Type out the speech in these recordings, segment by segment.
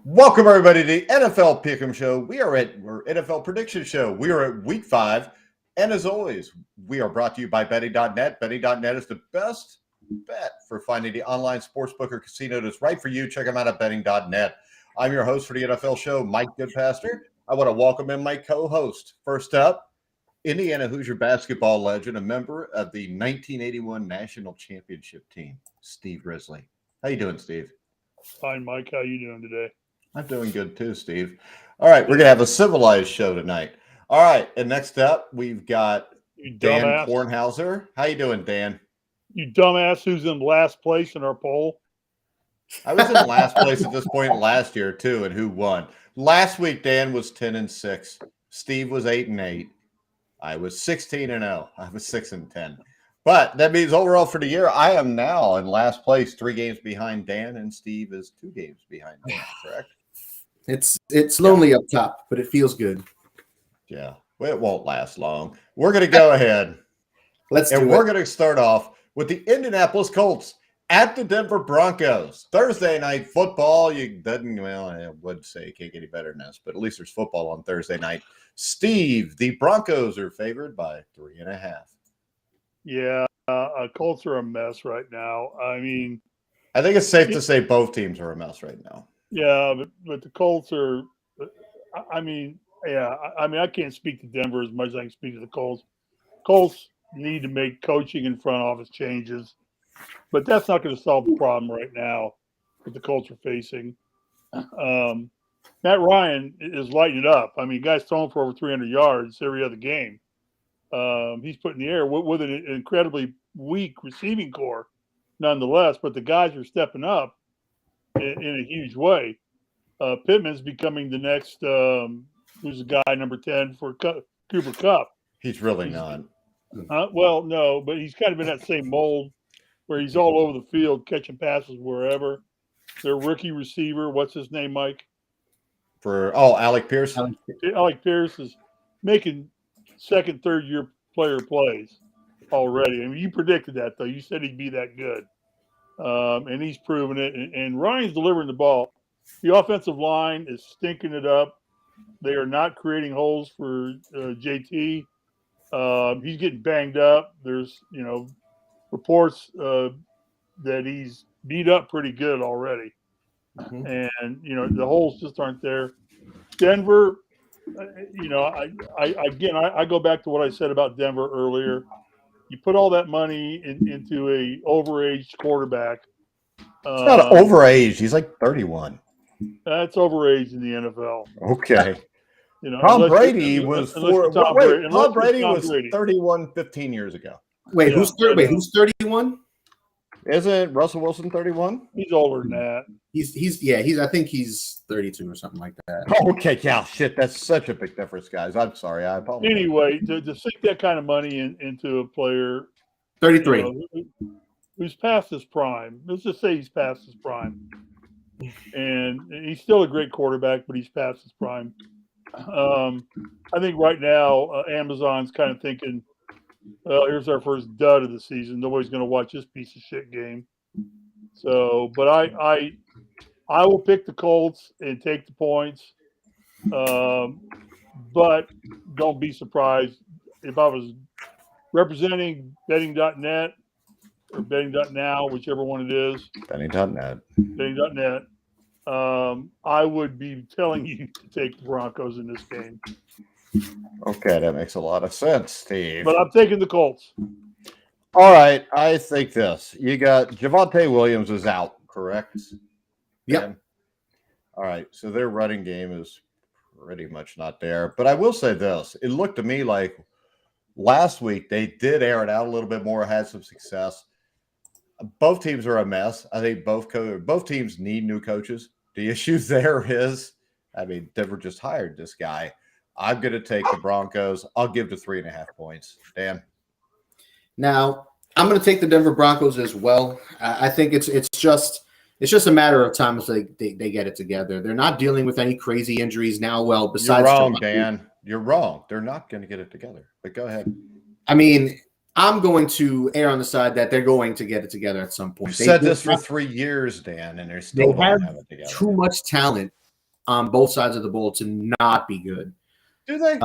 Welcome everybody to the NFL Pick'em Show. We're NFL Prediction Show. We are at Week 5, and as always, we are brought to you by Betting.net. Betting.net is the best bet for finding the online sportsbook or casino that's right for you. Check them out at Betting.net. I'm your host for the NFL Show, Mike Goodpaster. I want to welcome in my co-host. First up, Indiana Hoosier basketball legend, a member of the 1981 National Championship team, Steve Risley. How you doing, Steve? Fine, Mike. How you doing today? I'm doing good too, Steve. All right, we're going to have a civilized show tonight. All right, and next up, we've got Dan Kornhauser. How you doing, Dan? You dumbass who's in last place in our poll? I was in last place at this point last year, too, and who won? Last week, Dan was 10-6. Steve was 8-8. I was 16-0. I was 6-10. But that means overall for the year, I am now in last place, 3 games behind Dan, and Steve is 2 games behind Dan, correct? It's lonely up top, but it feels good. Yeah, well, it won't last long. We're going to go ahead. We're going to start off with the Indianapolis Colts at the Denver Broncos. Thursday night football. I would say it can't get any better than this, but at least there's football on Thursday night. Steve, the Broncos are favored by 3.5. Yeah, Colts are a mess right now. I mean, I think it's safe to say both teams are a mess right now. Yeah, but the Colts are. I can't speak to Denver as much as I can speak to the Colts. Colts need to make coaching and front office changes, but that's not going to solve the problem right now that the Colts are facing. Matt Ryan is lighting it up. I mean, guys throwing for over 300 yards every other game. He's put in the air with an incredibly weak receiving core, nonetheless. But the guys are stepping up in a huge way. Pittman's becoming the next. Who's the guy number 10 for Cooper Kupp? He's really not. Well, no, but he's kind of in that same mold where he's all over the field catching passes wherever. Their rookie receiver, what's his name, Mike? Alec Pierce. Alec Pierce is making second, third-year player plays already. I mean, you predicted that, though. You said he'd be that good. And he's proven it. And Ryan's delivering the ball. The offensive line is stinking it up. They are not creating holes for JT. He's getting banged up. There's, reports that he's beat up pretty good already. Mm-hmm. And, the holes just aren't there. Denver, I go back to what I said about Denver earlier. You put all that money into a overaged quarterback. It's not overaged. He's like 31. That's overaged in the NFL. Okay. Tom Brady was 31 15 years ago. Wait, who's 31? Isn't Russell Wilson 31? He's older than that. I think he's 32 or something like that. Oh, okay, yeah, shit, that's such a big difference, guys. I'm sorry, I apologize. Anyway, to sink that kind of money into a player 33 who's past his prime. Let's just say he's past his prime. And he's still a great quarterback, but he's past his prime. I think right now Amazon's kind of thinking, well, here's our first dud of the season. Nobody's going to watch this piece of shit game. So, but I will pick the Colts and take the points. But don't be surprised if I was representing Betting.net or Betting.now, whichever one it is. Betting.net. Betting.net. I would be telling you to take the Broncos in this game. Okay, that makes a lot of sense, Steve. But I'm taking the Colts. All right, I think this. You got Javonte Williams is out, correct? Yep. All right, so their running game is pretty much not there. But I will say this. It looked to me like last week they did air it out a little bit more, had some success. Both teams are a mess. I think both teams need new coaches. The issue there is, Denver just hired this guy. I'm going to take the Broncos. I'll give to 3.5 points. Dan? Now, I'm going to take the Denver Broncos as well. I think it's just a matter of time until they get it together. They're not dealing with any crazy injuries now. Well, besides, you're wrong, Dan. You're wrong. They're not going to get it together. But go ahead. I'm going to err on the side that they're going to get it together at some point. You've said this for 3 years, Dan, and they still don't have it together. Too much talent on both sides of the ball to not be good. Do they?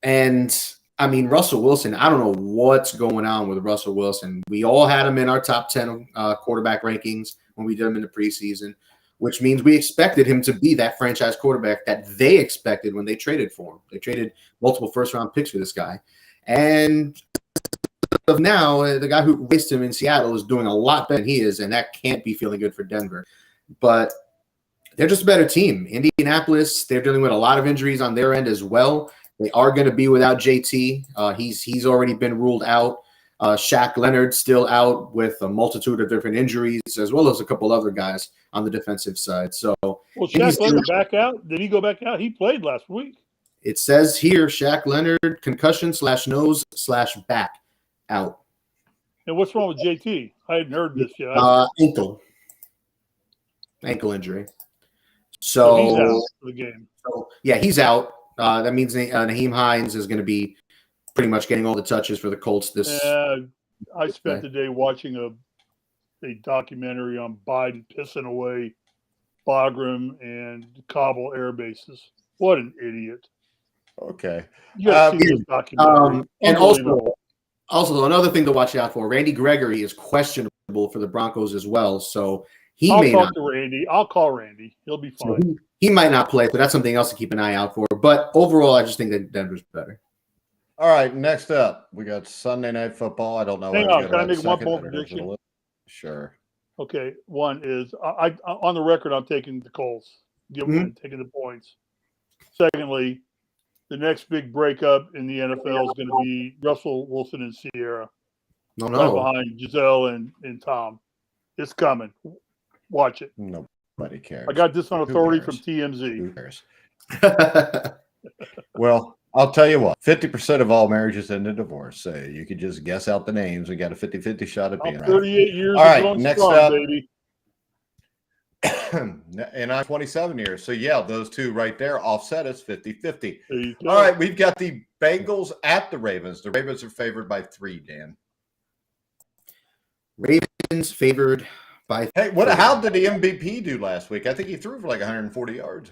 And I mean, Russell Wilson, I don't know what's going on with Russell Wilson. We all had him in our top 10 quarterback rankings when we did him in the preseason, which means we expected him to be that franchise quarterback that they expected when they traded for him. They traded multiple first-round picks for this guy. And of now, the guy who replaced him in Seattle is doing a lot better than he is, and that can't be feeling good for Denver. But they're just a better team. Indianapolis, they're dealing with a lot of injuries on their end as well. They are going to be without JT. He's already been ruled out. Shaq Leonard still out with a multitude of different injuries, as well as a couple other guys on the defensive side. So, Shaq Leonard back out? Did he go back out? He played last week. It says here, Shaq Leonard, concussion/nose/back out. And what's wrong with JT? I hadn't heard this yet. Ankle injury. So he's out for the game. So, yeah, he's out. That means Naheem Hines is going to be pretty much getting all the touches for the Colts this. I spent the day watching a documentary on Biden pissing away Bagram and Kabul air bases. What an idiot! Okay, you got to see this documentary. And also another thing to watch out for: Randy Gregory is questionable for the Broncos as well. So I'll talk to Randy. I'll call Randy. He'll be fine. So he might not play, but that's something else to keep an eye out for. But overall, I just think that Denver's better. All right, next up, we got Sunday Night Football. I don't know. Hang on, can I make one bold prediction? Sure. Okay, one is I on the record, I'm taking the Colts. Taking the points. Secondly, the next big breakup in the NFL is going to be Russell Wilson and Sierra. No. Right behind Giselle and Tom. It's coming. Watch it. Nobody cares. I got this on authority from TMZ. Who cares? Well, I'll tell you what, 50% of all marriages end in divorce. So you could just guess out the names. We got a 50-50 shot at being right. 38 years all right, next strong, up, baby. And I'm 27 years. So, yeah, those two right there offset us 50-50. All right, we've got the Bengals at the Ravens. The Ravens are favored by 3, Dan. Ravens favored by 3. Hey, how did the MVP do last week? I think he threw for like 140 yards.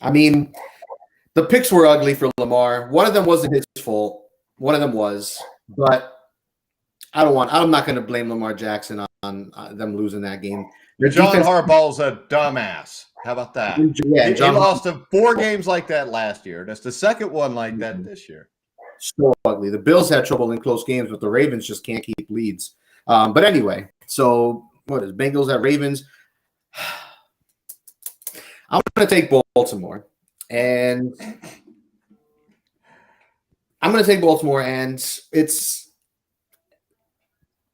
I mean, the picks were ugly for Lamar. One of them wasn't his fault. One of them was, but I'm not going to blame Lamar Jackson on them losing that game. John Harbaugh's a dumbass. How about that? Yeah, he lost to 4 games like that last year. That's the second one like that this year. So ugly. The Bills had trouble in close games, but the Ravens just can't keep leads. But anyway, so what is Bengals at Ravens? I'm going to take Baltimore, and it's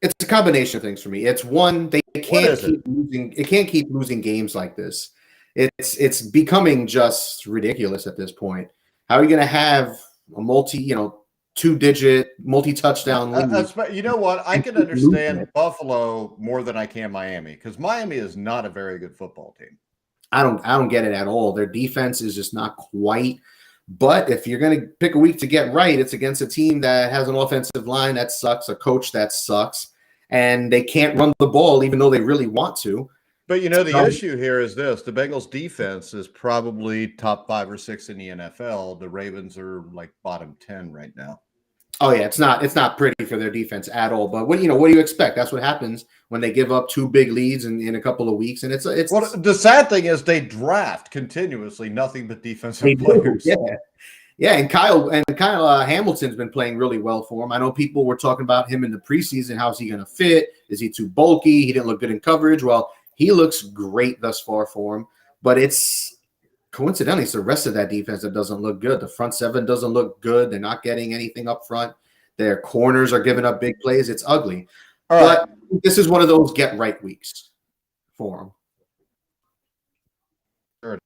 a combination of things for me. It's one, they can't keep losing. It can't keep losing games like this. It's becoming just ridiculous at this point. How are you going to have a two-digit multi-touchdown lead? You know what? I can understand Buffalo more than I can Miami, because Miami is not a very good football team. I don't get it at all. Their defense is just not quite. But if you're going to pick a week to get right, it's against a team that has an offensive line that sucks, a coach that sucks, and they can't run the ball even though they really want to. But, the issue here is this. The Bengals defense is probably top 5 or 6 in the NFL. The Ravens are like bottom 10 right now. Oh, yeah, it's not pretty for their defense at all. But what do you expect? That's what happens when they give up 2 big leads in a couple of weeks. And it's well, the sad thing is they draft continuously nothing but defensive players. Yeah, and Kyle Hamilton's been playing really well for him. I know people were talking about him in the preseason. How's he going to fit? Is he too bulky? He didn't look good in coverage. Well, he looks great thus far for him. But coincidentally, it's the rest of that defense that doesn't look good. The front 7 doesn't look good. They're not getting anything up front. Their corners are giving up big plays. It's ugly. But this is one of those get-right weeks for them. Sure.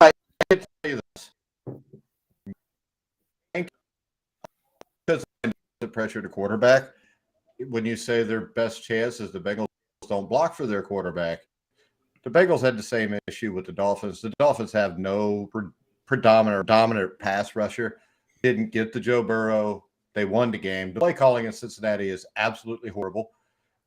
I can tell you this. Because the pressure to quarterback, when you say their best chance is the Bengals don't block for their quarterback, the Bengals had the same issue with the Dolphins. The Dolphins have no dominant pass rusher. Didn't get to Joe Burrow. They won the game. The play calling in Cincinnati is absolutely horrible.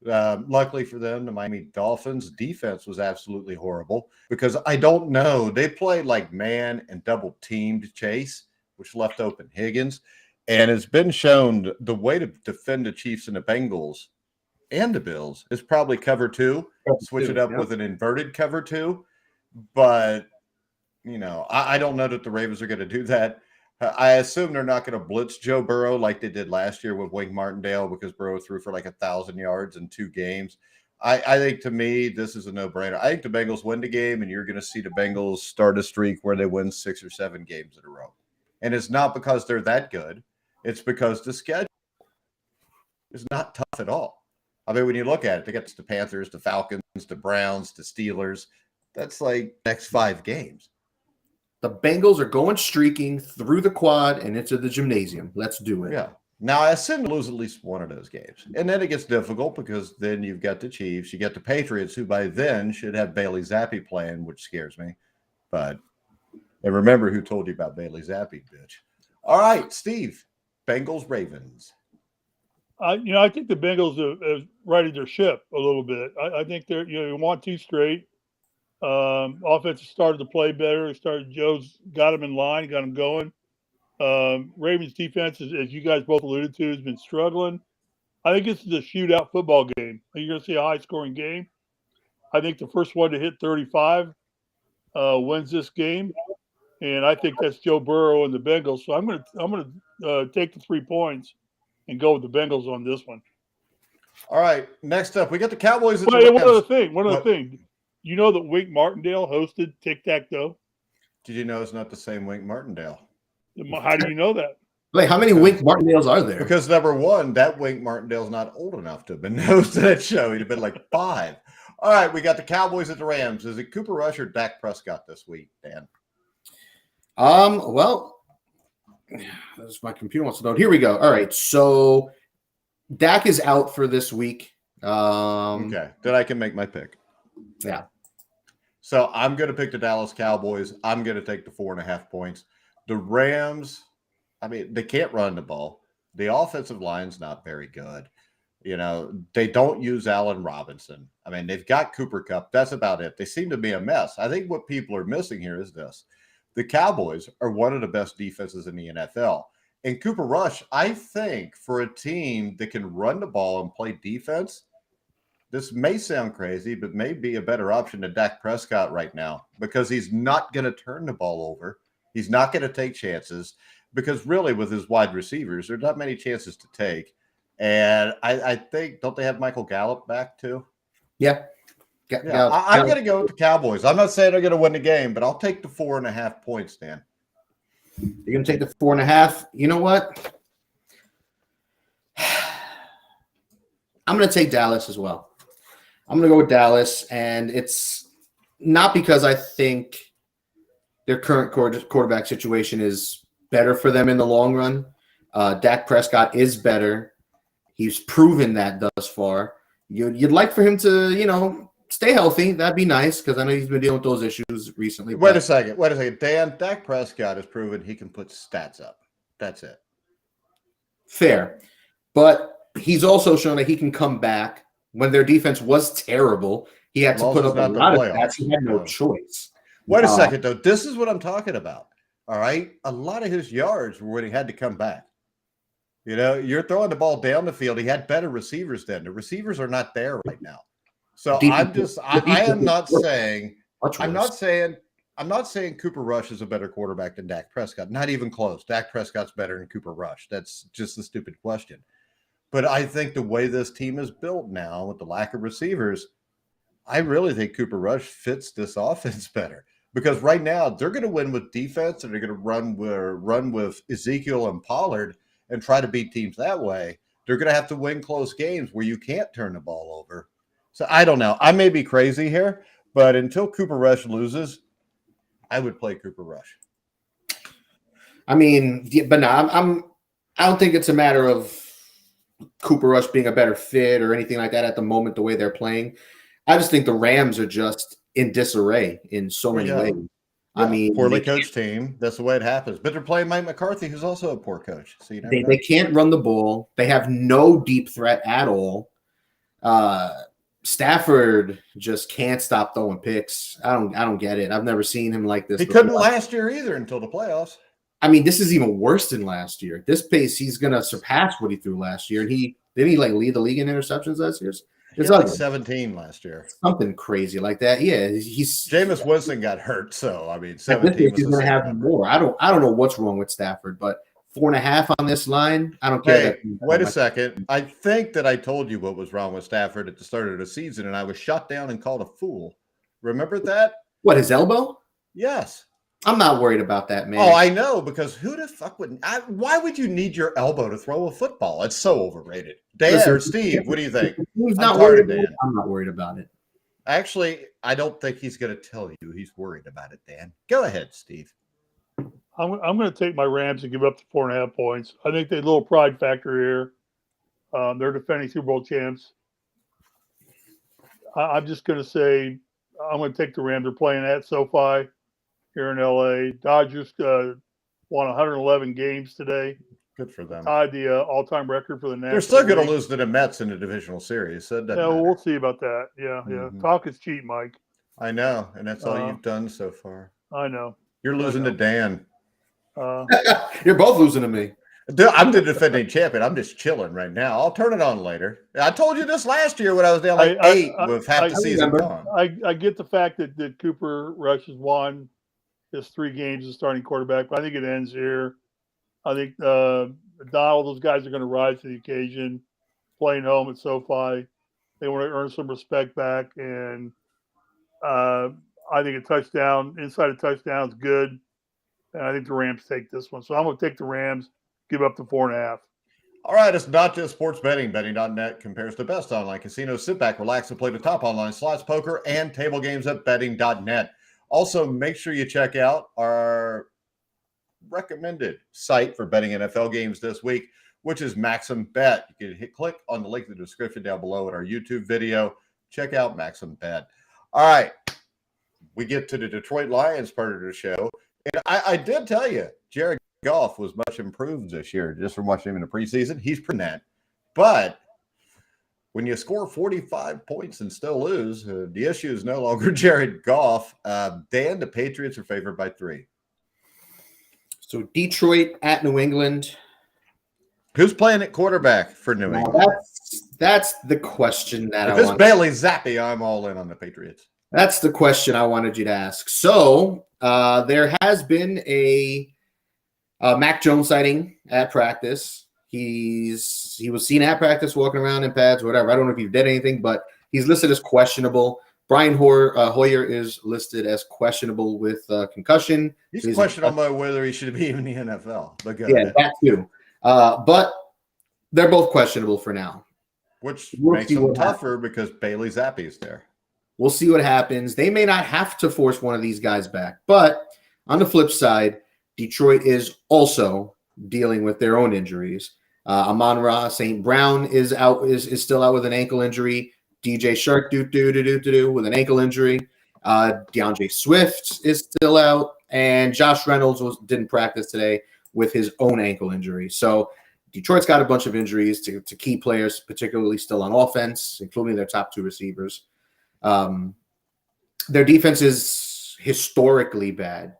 Luckily for them, the Miami Dolphins defense was absolutely horrible because I don't know. They played like man and double teamed Chase, which left open Higgins. And it's been shown the way to defend the Chiefs and the Bengals and the Bills is probably cover two, switch it up with an inverted cover two. But, I don't know that the Ravens are going to do that. I assume they're not going to blitz Joe Burrow like they did last year with Wink Martindale because Burrow threw for like 1,000 yards in 2 games. I think, to me, this is a no-brainer. I think the Bengals win the game, and you're going to see the Bengals start a streak where they win 6 or 7 games in a row. And it's not because they're that good. It's because the schedule is not tough at all. I mean, when you look at it, they get the Panthers, the Falcons, the Browns, the Steelers. That's like next 5 games. The Bengals are going streaking through the quad and into the gymnasium. Let's do it. Yeah. Now, I assume to lose at least one of those games. And then it gets difficult because then you've got the Chiefs. You get the Patriots, who by then should have Bailey Zappi playing, which scares me. And remember who told you about Bailey Zappi, bitch. All right, Steve. Bengals, Ravens. I think the Bengals have righted their ship a little bit. I think they're, you want 2 straight. Offense started to play better. Joe's got him in line, got him going. Ravens defense, as you guys both alluded to, has been struggling. I think this is a shootout football game. You're going to see a high-scoring game. I think the first one to hit 35 wins this game, and I think that's Joe Burrow and the Bengals. So I'm going to take the 3 points and go with the Bengals on this one. All right, next up, we got the Cowboys. One other thing. You know that Wink Martindale hosted Tic Tac Toe? Did you know it's not the same Wink Martindale? How do you know that? Wait, how many Wink Martindales are there? Because number one, that Wink Martindale's not old enough to have been host of that show. He'd have been like 5. All right, we got the Cowboys at the Rams. Is it Cooper Rush or Dak Prescott this week, Dan? Well, my computer wants to load. Here we go. All right, so Dak is out for this week. Okay, then I can make my pick. Yeah. So I'm going to pick the Dallas Cowboys. I'm going to take the 4.5 points. The Rams, I mean, they can't run the ball. The offensive line's not very good. They don't use Allen Robinson. I mean, they've got Cooper Kupp. That's about it. They seem to be a mess. I think what people are missing here is this. The Cowboys are one of the best defenses in the NFL. And Cooper Rush, I think, for a team that can run the ball and play defense, this may sound crazy, but may be a better option than Dak Prescott right now because he's not going to turn the ball over. He's not going to take chances because really with his wide receivers, there's not many chances to take. And I think, don't they have Michael Gallup back too? Yeah. I'm going to go with the Cowboys. I'm not saying they're going to win the game, but I'll take the 4.5 points, Dan. You're going to take the 4.5. You know what? I'm going to take Dallas as well. I'm going to go with Dallas, and it's not because I think their current quarterback situation is better for them in the long run. Dak Prescott is better. He's proven that thus far. You'd like for him to, stay healthy. That'd be nice because I know he's been dealing with those issues recently. Wait a second. Dan, Dak Prescott has proven he can put stats up. That's it. Fair. But he's also shown that he can come back. When their defense was terrible, he had to put up a lot of stats. He had no choice. Wait a second, though. This is what I'm talking about. All right? A lot of his yards were when he had to come back. You're throwing the ball down the field. He had better receivers then. The receivers are not there right now. So I'm not saying Cooper Rush is a better quarterback than Dak Prescott. Not even close. Dak Prescott's better than Cooper Rush. That's just a stupid question. But I think the way this team is built now with the lack of receivers, I really think Cooper Rush fits this offense better. Because right now they're going to win with defense and they're going to run with Ezekiel and Pollard and try to beat teams that way. They're going to have to win close games where you can't turn the ball over. So I don't know. I may be crazy here, but until Cooper Rush loses, I would play Cooper Rush. I mean, but no, I don't think it's a matter of Cooper Rush being a better fit or anything like that at the moment, the way they're playing. I just think the Rams are just in disarray in so many ways. Yeah. I mean, poorly coached team. That's the way it happens. But they're playing Mike McCarthy, who's also a poor coach. So they can't run the ball. They have no deep threat at all. Stafford just can't stop throwing picks. I don't get it. I've never seen him like this. He couldn't last year either until the playoffs. I mean, this is even worse than last year. At this pace, he's gonna surpass what he threw last year. And he lead the league in interceptions last year? He had like 17 last year. Something crazy like that. Yeah, he's Jameis Winston got hurt, so I mean 17 he's gonna have more. I don't know what's wrong with Stafford, but 4.5 on this line. I don't care. Hey, wait a second. I think that I told you what was wrong with Stafford at the start of the season, and I was shut down and called a fool. Remember that? What, his elbow? Yes. I'm not worried about that, man. Oh, I know, because who the fuck would why would you need your elbow to throw a football? It's so overrated. Dan or Steve, what do you think? I'm not worried about it. Actually, I don't think he's going to tell you he's worried about it, Dan. Go ahead, Steve. I'm going to take my Rams and give up the 4.5 points. I think they have a little pride factor here. They're defending Super Bowl champs. I'm just going to say I'm going to take the Rams. They're playing at SoFi here in LA. Dodgers won 111 games today. Good for them. Tied the all-time record for the National They're still going League. to lose to the Mets in the divisional series. So Yeah, well, we'll see about that. Yeah. Talk is cheap, Mike. I know, and that's all you've done so far. I know. You're losing to Dan. You're both losing to me. I'm the defending champion. I'm just chilling right now. I'll turn it on later. I told you this last year when I was down 8 with half the season gone. I get the fact that Cooper Rush has won his 3 games as starting quarterback, but I think it ends here. I think Donald, those guys are going to rise to the occasion, playing home at SoFi. They want to earn some respect back, and I think a touchdown, inside a touchdown is good. And I think the Rams take this one. So I'm going to take the Rams, give up the 4.5. All right, it's not just sports betting. Betting.net compares the best online casinos. Sit back, relax, and play the top online slots, poker, and table games at betting.net. Also, make sure you check out our recommended site for betting NFL games this week, which is Maxim Bet. You can click on the link in the description down below in our YouTube video. Check out Maxim Bet. All right, we get to the Detroit Lions part of the show. And I did tell you, Jared Goff was much improved this year just from watching him in the preseason. He's proven that. But when you score 45 points and still lose, the issue is no longer Jared Goff. Dan, the Patriots are favored by 3. So Detroit at New England. Who's playing at quarterback for New England? That's the question that if it's Bailey Zappi, I'm all in on the Patriots. That's the question I wanted you to ask. So there has been a Mac Jones sighting at practice. He was seen at practice walking around in pads, whatever. I don't know if he did anything, but he's listed as questionable. Brian Hoyer is listed as questionable with concussion. He's questionable whether he should be in the NFL. But that too. But they're both questionable for now. Which makes them tougher because Bailey Zappi is there. We'll see what happens. They may not have to force one of these guys back. But on the flip side, Detroit is also dealing with their own injuries. Amon-Ra St. Brown is out, is still out with an ankle injury. DJ Shark with an ankle injury. DeAndre Swift is still out. And Josh Reynolds didn't practice today with his own ankle injury. So Detroit's got a bunch of injuries to key players, particularly still on offense, including their top 2 receivers. Their defense is historically bad.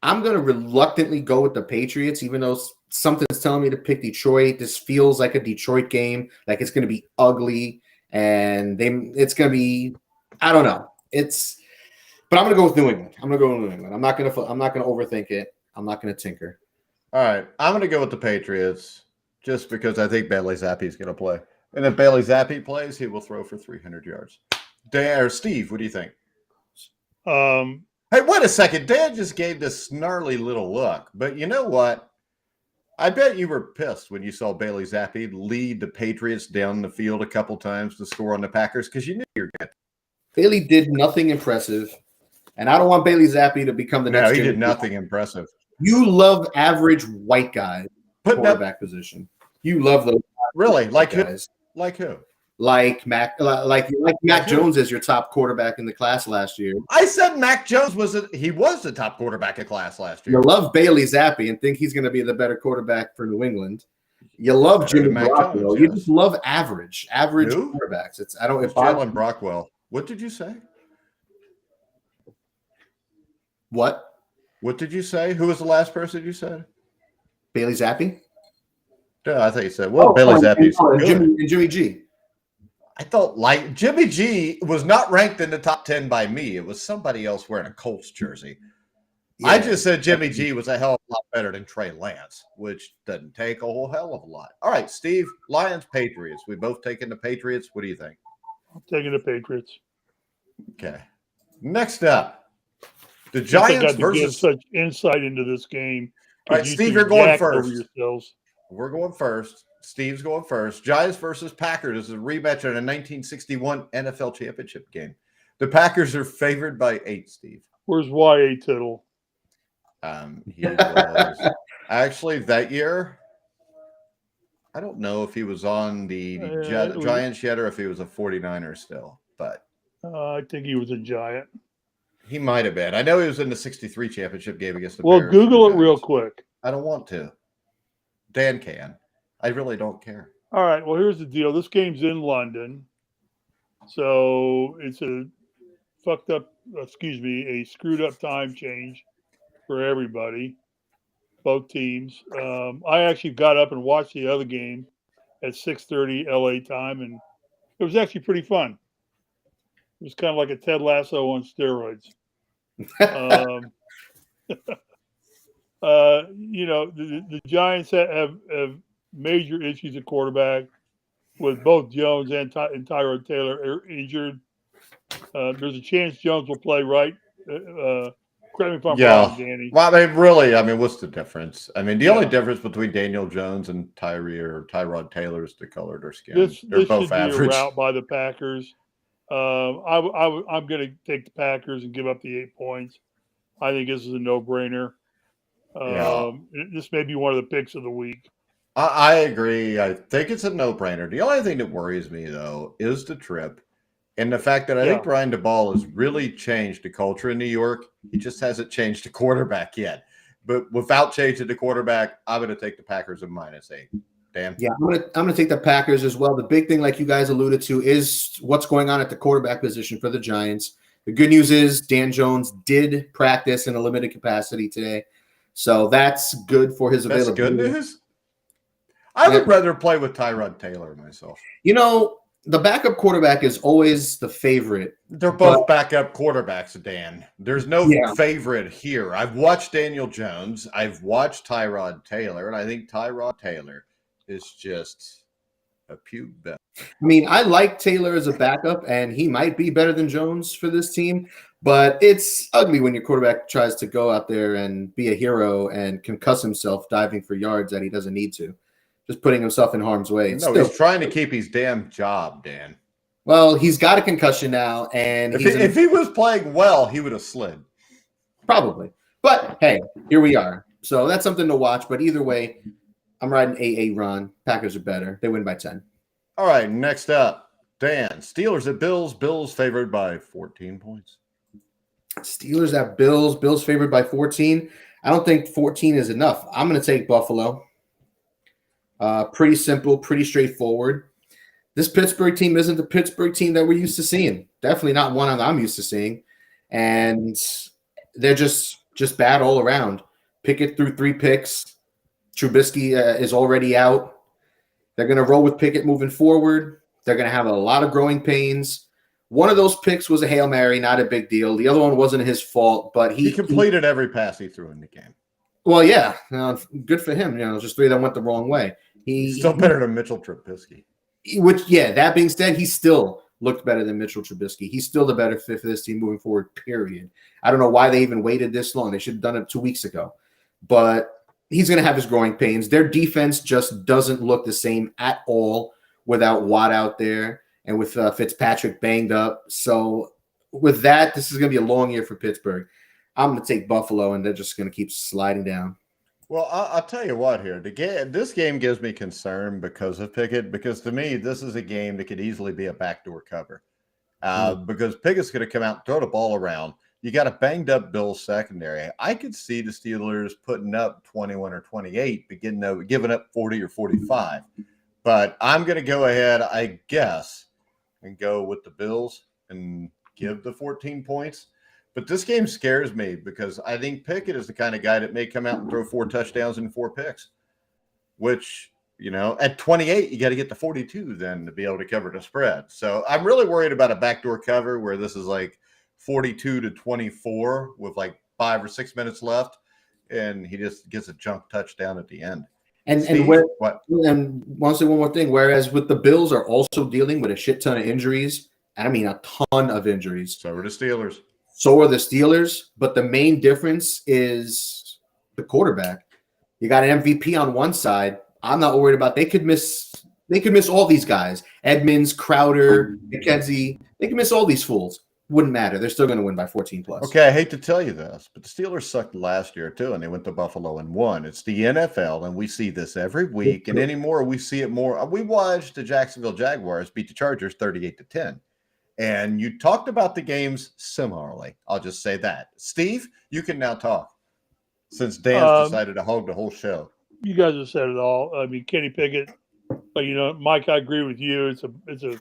I'm going to reluctantly go with the Patriots, even though something's telling me to pick Detroit. This feels like a Detroit game, like it's going to be ugly, and it's going to be, I don't know. But I'm going to go with New England. I'm not going to overthink it. I'm not going to tinker. All right, I'm going to go with the Patriots just because I think Bailey Zappi is going to play, and if Bailey Zappi plays, he will throw for 300 yards. Dan or Steve, what do you think? Hey, wait a second. Dan just gave this snarly little look, but you know what? I bet you were pissed when you saw Bailey Zappi lead the Patriots down the field a couple times to score on the Packers because you knew you were going to. Bailey did nothing impressive, and I don't want Bailey Zappi to become the next. No, he did nothing impressive. You love average white guys quarterback position. You love those. Really? Like guys. Who? Like who? Like Mac Jones as your top quarterback in the class last year. I said Mac Jones was the top quarterback in class last year. You love Bailey Zappi and think he's going to be the better quarterback for New England. You love Better Jimmy than Mac Garoppolo. Jones, You yes. just love average Who? quarterbacks. It's I don't if Jalen Brockwell. What did you say? What? What did you say? Who was the last person you said? Bailey Zappi? Yeah, I thought you said, well, Bailey Zappi's good. And Jimmy G. I thought like Jimmy G was not ranked in the top 10 by me. It was somebody else wearing a Colts jersey. Yeah. I just said Jimmy G was a hell of a lot better than Trey Lance, which doesn't take a whole hell of a lot. All right, Steve, Lions, Patriots. We both taking the Patriots. What do you think? I'm taking the Patriots. Okay. Next up, the I Giants got to give versus. such insight into this game. All right, You Steve, two you're going yak first. Over yourselves. We're going first. Steve's going first. Giants versus Packers is a rematch in a 1961 NFL championship game. The Packers are favored by 8, Steve. Where's Y.A. Tittle? He was actually that year. I don't know if he was on the Giants yet or if he was a 49er still, but I think he was a Giant. he might have been. I know he was in the 63 championship game against the Well, Bears. Google it real quick. I don't want to. Dan can. I really don't care. All right. Well, here's the deal. This game's in London. So it's a screwed up time change for everybody, both teams. I actually got up and watched the other game at 6:30 LA time, and it was actually pretty fun. It was kind of like a Ted Lasso on steroids. The Giants have major issues at quarterback with both Jones and Tyrod Taylor injured. There's a chance Jones will play, right? Correct me if I'm wrong, Danny. Well, what's the difference? The only difference between Daniel Jones and Tyrod Taylor is the color of their skin. They're both should average. Be a rout by the Packers. I'm going to take the Packers and give up the 8 points. I think this is a no-brainer. This may be one of the picks of the week. I agree. I think it's a no-brainer. The only thing that worries me, though, is the trip and the fact that I think Brian DeBall has really changed the culture in New York. He just hasn't changed the quarterback yet. But without changing the quarterback, I'm going to take the Packers at -8. Dan? Yeah, I'm gonna take the Packers as well. The big thing, like you guys alluded to, is what's going on at the quarterback position for the Giants. The good news is Dan Jones did practice in a limited capacity today. So that's good for his availability. That's good news? I would rather play with Tyrod Taylor myself. The backup quarterback is always the favorite. They're both backup quarterbacks, Dan. There's no favorite here. I've watched Daniel Jones. I've watched Tyrod Taylor, and I think Tyrod Taylor is just a pube bell. I like Taylor as a backup, and he might be better than Jones for this team, but it's ugly when your quarterback tries to go out there and be a hero and concuss himself diving for yards that he doesn't need to. Just putting himself in harm's way. He's trying to keep his damn job, Dan. Well, he's got a concussion now, and if he was playing well, he would have slid. Probably. But, hey, here we are. So that's something to watch, but either way, I'm riding AA Ron. Packers are better. They win by 10. All right, next up, Dan. Steelers at Bills. Bills favored by 14 points. Steelers at Bills. Bills favored by 14. I don't think 14 is enough. I'm going to take Buffalo. Pretty simple, pretty straightforward. This Pittsburgh team isn't the Pittsburgh team that we're used to seeing. Definitely not one I'm used to seeing. And they're just bad all around. Pickett threw 3 picks. Trubisky is already out. They're going to roll with Pickett moving forward. They're going to have a lot of growing pains. One of those picks was a Hail Mary, not a big deal. The other one wasn't his fault, but he completed every pass he threw in the game. Well, yeah, good for him. Just 3 that went the wrong way. He's still better than Mitchell Trubisky. That being said, he still looked better than Mitchell Trubisky. He's still the better fit for this team moving forward, period. I don't know why they even waited this long. They should have done it 2 weeks ago. But he's going to have his growing pains. Their defense just doesn't look the same at all without Watt out there and with Fitzpatrick banged up. So with that, this is going to be a long year for Pittsburgh. I'm going to take Buffalo, and they're just going to keep sliding down. Well, I'll tell you what here. This game gives me concern because of Pickett, because to me, this is a game that could easily be a backdoor cover because Pickett's going to come out and throw the ball around. you got a banged up Bills secondary. I could see the Steelers putting up 21 or 28, but giving up 40 or 45. But I'm going to go ahead, I guess, and go with the Bills and give the 14 points. But this game scares me because I think Pickett is the kind of guy that may come out and throw 4 touchdowns and 4 picks, which, at 28, you got to get to 42 then to be able to cover the spread. So I'm really worried about a backdoor cover where this is like 42-24 with like 5 or 6 minutes left, and he just gets a junk touchdown at the end. And Steve, and want to say one more thing. Whereas with the Bills are also dealing with a shit ton of injuries, and I mean a ton of injuries. So are the Steelers. So are the Steelers, but the main difference is the quarterback. You got an MVP on one side. I'm not worried about. They could miss all these guys. Edmonds, Crowder, McKenzie. They can miss all these fools. Wouldn't matter. They're still going to win by 14 plus. Okay, I hate to tell you this, but the Steelers sucked last year too, and they went to Buffalo and won. It's the NFL, and we see this every week, and anymore we see it more. We watched the Jacksonville Jaguars beat the Chargers 38-10. And you talked about the games similarly. I'll just say that. Steve, you can now talk since Dan's decided to hog the whole show. You guys have said it all. I mean, Kenny Pickett, but Mike, I agree with you. It's a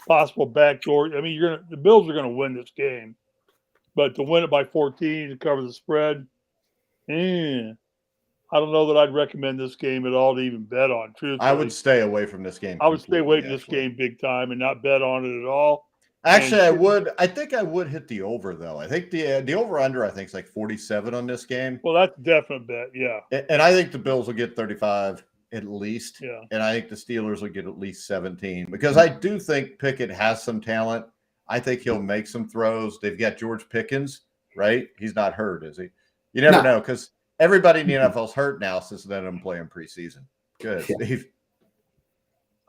possible backdoor. I mean, the Bills are going to win this game, but to win it by 14 to cover the spread, I don't know that I'd recommend this game at all to even bet on. Truthfully, I would stay away from this game. I would stay away from this game big time and not bet on it at all. Actually, I would. I think I would hit the over though. I think the over under I think is like 47 on this game. Well, that's a definite bet. Yeah, and I think the Bills will get 35 at least. Yeah, and I think the Steelers will get at least 17 because I do think Pickett has some talent. I think he'll make some throws. They've got George Pickens, right? He's not hurt, is he? You never know because everybody in the NFL is hurt now since they didn't play in preseason. Good, Steve.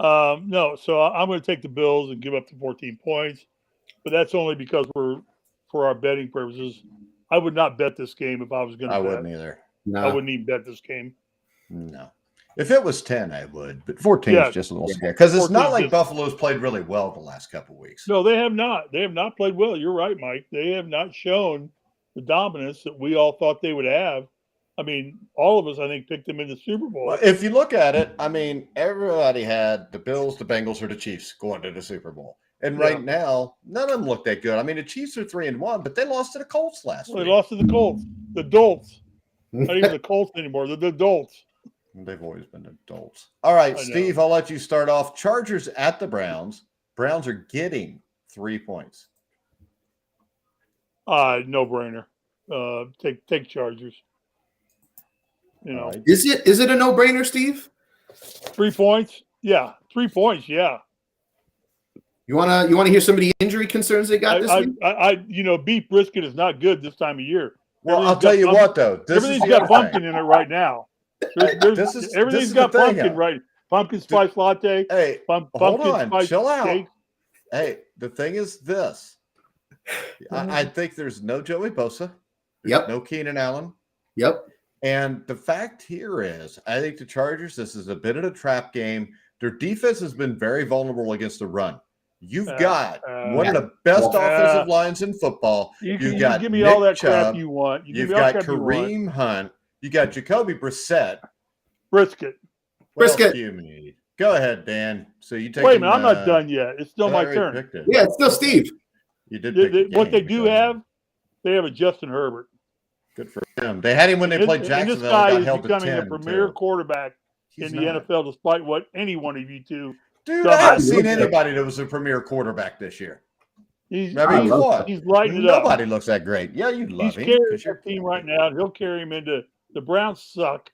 No, so I'm going to take the Bills and give up the 14 points, but that's only because for our betting purposes. I would not bet this game if I was going to bet. I wouldn't either. No. I wouldn't even bet this game. No. If it was 10, I would, but 14 is just a little scary because it's not like Buffalo's played really well the last couple of weeks. No, they have not. They have not played well. You're right, Mike. They have not shown the dominance that we all thought they would have. I mean, all of us, I think, picked them in the Super Bowl. Well, if you look at it, I mean, everybody had the Bills, the Bengals, or the Chiefs going to the Super Bowl. And right now, none of them look that good. I mean, the Chiefs are 3-1, but they lost to the Colts last week. They lost to the Colts. The Dolts. Not even the Colts anymore. They're the Dolts. They've always been adults. All right, Steve, I'll let you start off. Chargers at the Browns. Browns are getting 3 points. No brainer. Take Chargers. Right. Is it a no brainer, Steve? 3 points? Yeah, 3 points. Yeah. You wanna hear some of the injury concerns they got this week? Beef brisket is not good this time of year. Well, I'll tell you what though. Everything's got pumpkin in it right now. Everything's got pumpkin, right? Pumpkin spice latte. Hey, hold on, chill out. Cake. Hey, the thing is this. I think there's no Joey Bosa. Yep. No Keenan Allen. Yep. And the fact here is, I think the Chargers, this is a bit of a trap game. Their defense has been very vulnerable against the run. You've got one of the best offensive lines in football. You got give me Nick all that Chubb. crap you want. You've got Kareem Hunt. You got Jacoby Brissett. Brisket. Go ahead, Dan. So you take. Wait a minute, I'm not done yet. It's still my turn. Yeah, it's still Steve. You did. What they do have, they have a Justin Herbert. Good for him. They had him when they played Jacksonville. This guy and got is becoming a premier quarterback in the NFL, despite what any one of you two. Dude, I haven't seen anybody that was a premier quarterback this year. He's lighting it up. Nobody looks that great. Yeah, you love him. He's carrying your team right now. He'll carry him into the Browns suck.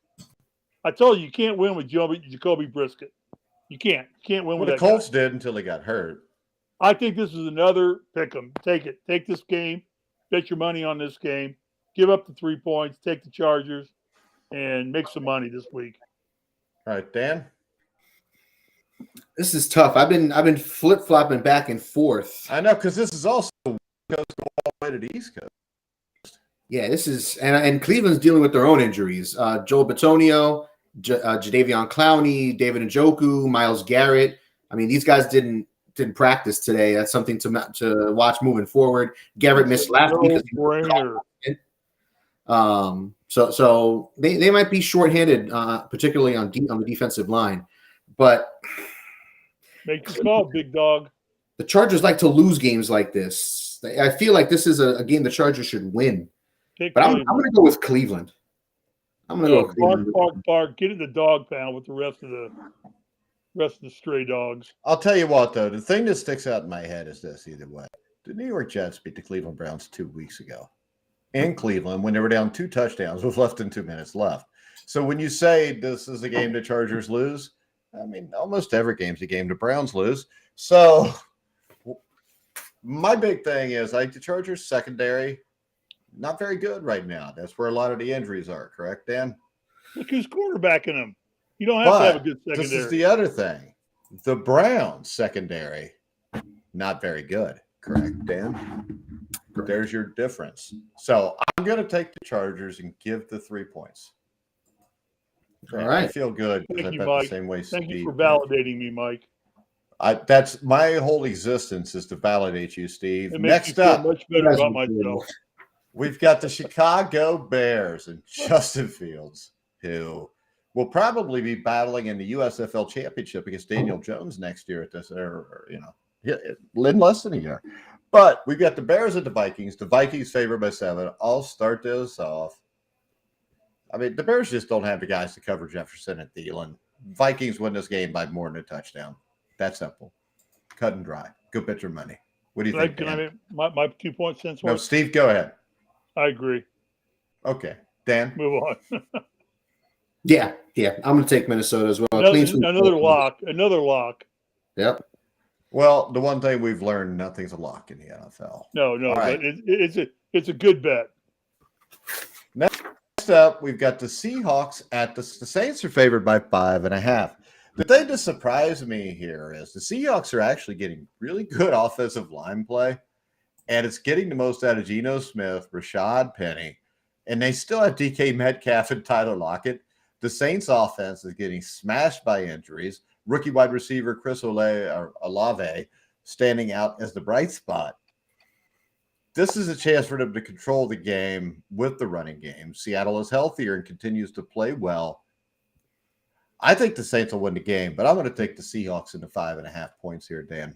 I told you can't win with Jacoby Brisket. You can't. You can't win with that. The Colts did until he got hurt. I think this is another pick 'em. Take it. Take this game. Bet your money on this game. Give up the 3 points. Take the Chargers and make some money this week. All right, Dan. This is tough. I've been flip flopping back and forth. I know because this is also West Coast all the way to the East Coast. Yeah, this is and Cleveland's dealing with their own injuries. Joel Bitonio, Jadeveon Clowney, David Njoku, Myles Garrett. I mean, these guys didn't didn't practice today. That's something to watch moving forward. Garrett missed last week. No-brainer. So they might be shorthanded, particularly on the defensive line. But Make your call, big dog. the Chargers like to lose games like this. I feel like this is a game the Chargers should win. But I'm going to go with Cleveland. I'm going to go with Cleveland. Bark. Get in the dog pound with the rest of the stray dogs. I'll tell you what, though, the thing that sticks out in my head is this either way. The New York Jets beat the Cleveland Browns 2 weeks ago in Cleveland when they were down 2 touchdowns with less than 2 minutes left. So when you say this is a game the Chargers lose, I mean, almost every game's a game the Browns lose. So my big thing is the Chargers secondary, not very good right now. That's where a lot of the injuries are, correct, Dan? Look who's quarterbacking them. You don't have to have a good secondary. This is the other thing. The Browns secondary, not very good, correct, Dan? There's your difference. So I'm going to take the Chargers and give the 3 points. All right. I feel good. Thank you, bet Mike. the same way Thank you Steve for validating me, Mike. That's my whole existence is to validate you, Steve. It makes Next me feel up, much better about myself. we've got the Chicago Bears and Justin Fields, who will probably be battling in the USFL Championship against Daniel Jones next year at this, in less than a year. But we've got the Bears and the Vikings. The Vikings favored by 7. I'll start this off. I mean, the Bears just don't have the guys to cover Jefferson and Thielen. Vikings win this game by more than a touchdown. That's simple. Cut and dry. Go bet your money. What do you think, Dan? Can I make my 2 point sense? No, Steve, go ahead. I agree. Okay. Dan? Move on. Yeah. I'm going to take Minnesota as well. Another lock. Yep. Well, the one thing we've learned, nothing's a lock in the NFL. No, right. But it's a good bet. Next up, we've got the Seahawks at the Saints are favored by 5.5. The thing that surprised me here is the Seahawks are actually getting really good offensive line play, and it's getting the most out of Geno Smith, Rashad Penny, and they still have DK Metcalf and Tyler Lockett. The Saints offense is getting smashed by injuries. Rookie wide receiver Chris Olave standing out as the bright spot. This is a chance for them to control the game with the running game. Seattle is healthier and continues to play well. I think the Saints will win the game, but I'm going to take the Seahawks in the 5.5 points here, Dan.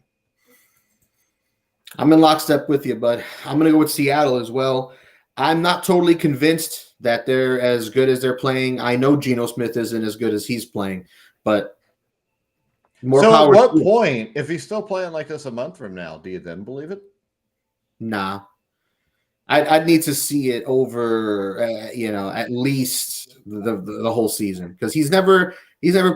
I'm in lockstep with you, bud. I'm going to go with Seattle as well. I'm not totally convinced that they're as good as they're playing. I know Geno Smith isn't as good as he's playing, but more so power. At what point, if he's still playing like this a month from now, do you then believe it? Nah. I'd need to see it over, at least the whole season, because he's never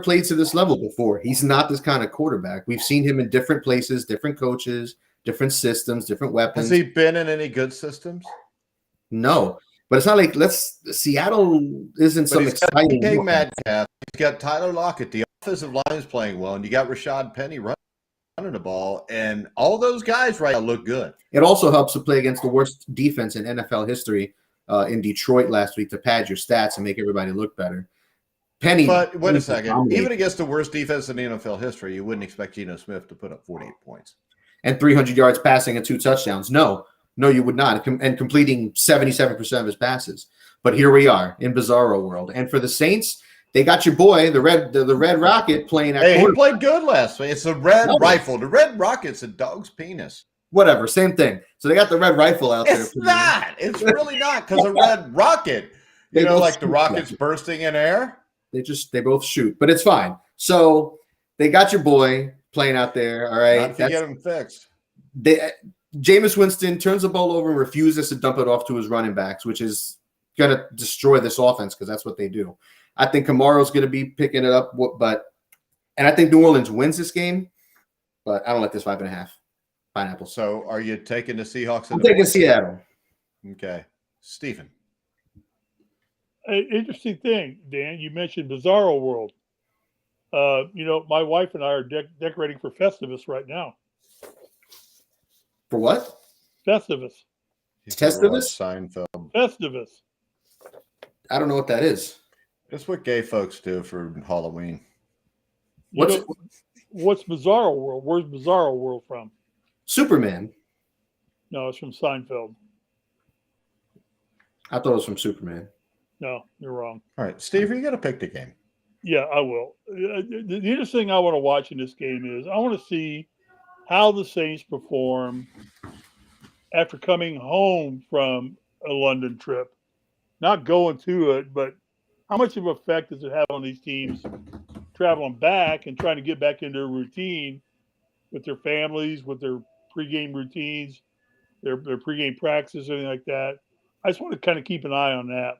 played to this level before. He's not this kind of quarterback. We've seen him in different places, different coaches, different systems, different weapons. Has he been in any good systems? No, but it's not like Seattle isn't some exciting. DK Metcalf, he's got Tyler Lockett. The offensive line is playing well, and you got Rashad Penny running the ball, and all those guys right now look good. It also helps to play against the worst defense in NFL history in Detroit last week to pad your stats and make everybody look better. Penny, but wait a second. Even against the worst defense in NFL history, you wouldn't expect Geno Smith to put up 48 points and 300 yards passing and 2 touchdowns. No, you would not, and completing 77% of his passes. But here we are in Bizarro world, and for the Saints, they got your boy, the Red Rocket, playing at he played good last week. It's a red rifle. The Red Rocket's a dog's penis. Whatever, same thing. So they got the Red Rifle out there. It's not. It's really not, because a Red Rocket, like the rockets bursting in air. They both shoot, but it's fine. So they got your boy playing out there. All right. Not to get him fixed. Jameis Winston turns the ball over and refuses to dump it off to his running backs, which is going to destroy this offense because that's what they do. I think Kamaro's going to be picking it up, and I think New Orleans wins this game, but I don't like this 5.5 pineapple. So are you taking the Seahawks? I'm taking Seattle. Okay. Stephen. Interesting thing, Dan, you mentioned Bizarro World. My wife and I are decorating for Festivus right now. For what? Festivus. Festivus? Seinfeld. Festivus. I don't know what that is. It's what gay folks do for Halloween. What What's Bizarro World? Where's Bizarro World from? Superman. No, it's from Seinfeld. I thought it was from Superman. No, you're wrong. All right, Steve, you got to pick the game. Yeah, I will. The interesting thing I want to watch in this game is I want to see how the Saints perform after coming home from a London trip. Not going to it, but how much of an effect does it have on these teams traveling back and trying to get back into a routine with their families, with their pregame routines, their pregame practices, anything like that? I just want to kind of keep an eye on that.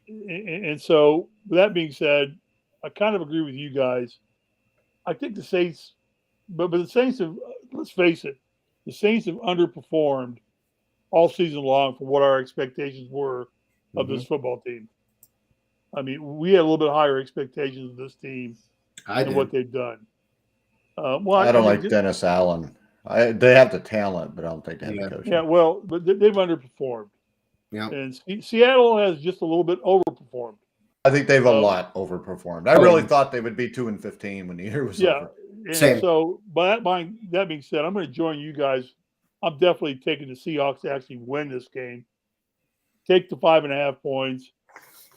And so, with that being said, I kind of agree with you guys. I think the Saints, but the Saints have, let's face it, the Saints have underperformed all season long for what our expectations were of this football team. I mean, we had a little bit higher expectations of this team than what they've done. I don't like Dennis Allen. They have the talent, but I don't think they have the coaching. Yeah, well, but they've underperformed. Yeah. And Seattle has just a little bit overperformed. I think they've a lot overperformed. I really thought they would be 2-15 when the year was over. And Same. so, that being said, I'm going to join you guys. I'm definitely taking the Seahawks to actually win this game. Take the 5.5 points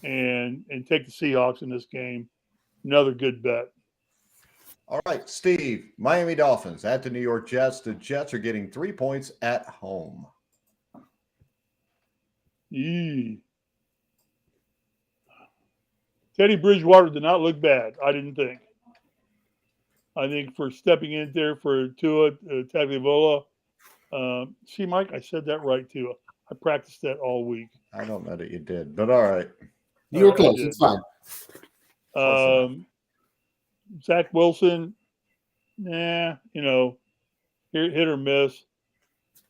and take the Seahawks in this game. Another good bet. All right, Steve, Miami Dolphins at the New York Jets. The Jets are getting 3 points at home. Teddy Bridgewater did not look bad, I didn't think. I think for stepping in there for Tua Tagovailoa. See, Mike, I said that right, too. I practiced that all week. I don't know that you did, but all right. You were close. It's fine. Zach Wilson, hit or miss.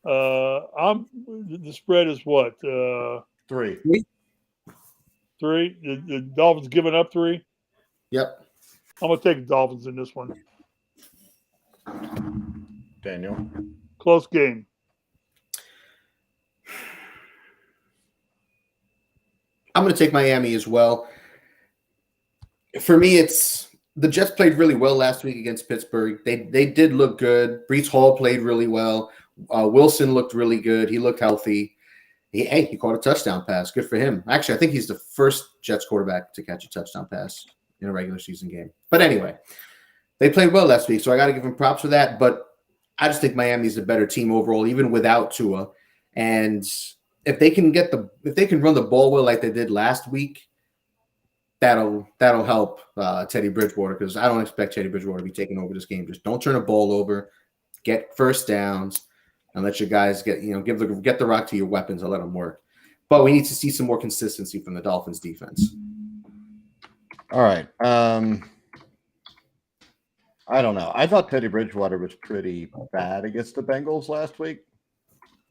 The spread is what? 3. 3. The Dolphins giving up 3. Yep. I'm gonna take the Dolphins in this one. Daniel. Close game. I'm going to take Miami as well. For me, it's the Jets played really well last week against Pittsburgh. They did look good. Breece Hall played really well. Wilson looked really good. He looked healthy. He caught a touchdown pass. Good for him. Actually, I think he's the first Jets quarterback to catch a touchdown pass in a regular season game. But anyway, they played well last week, so I got to give them props for that. But I just think Miami's a better team overall, even without Tua. And if they can run the ball well like they did last week, that'll help Teddy Bridgewater, because I don't expect Teddy Bridgewater to be taking over this game. Just don't turn the ball over, get first downs, and let your guys get the rock to your weapons and let them work. But we need to see some more consistency from the Dolphins defense. All right. I don't know. I thought Teddy Bridgewater was pretty bad against the Bengals last week.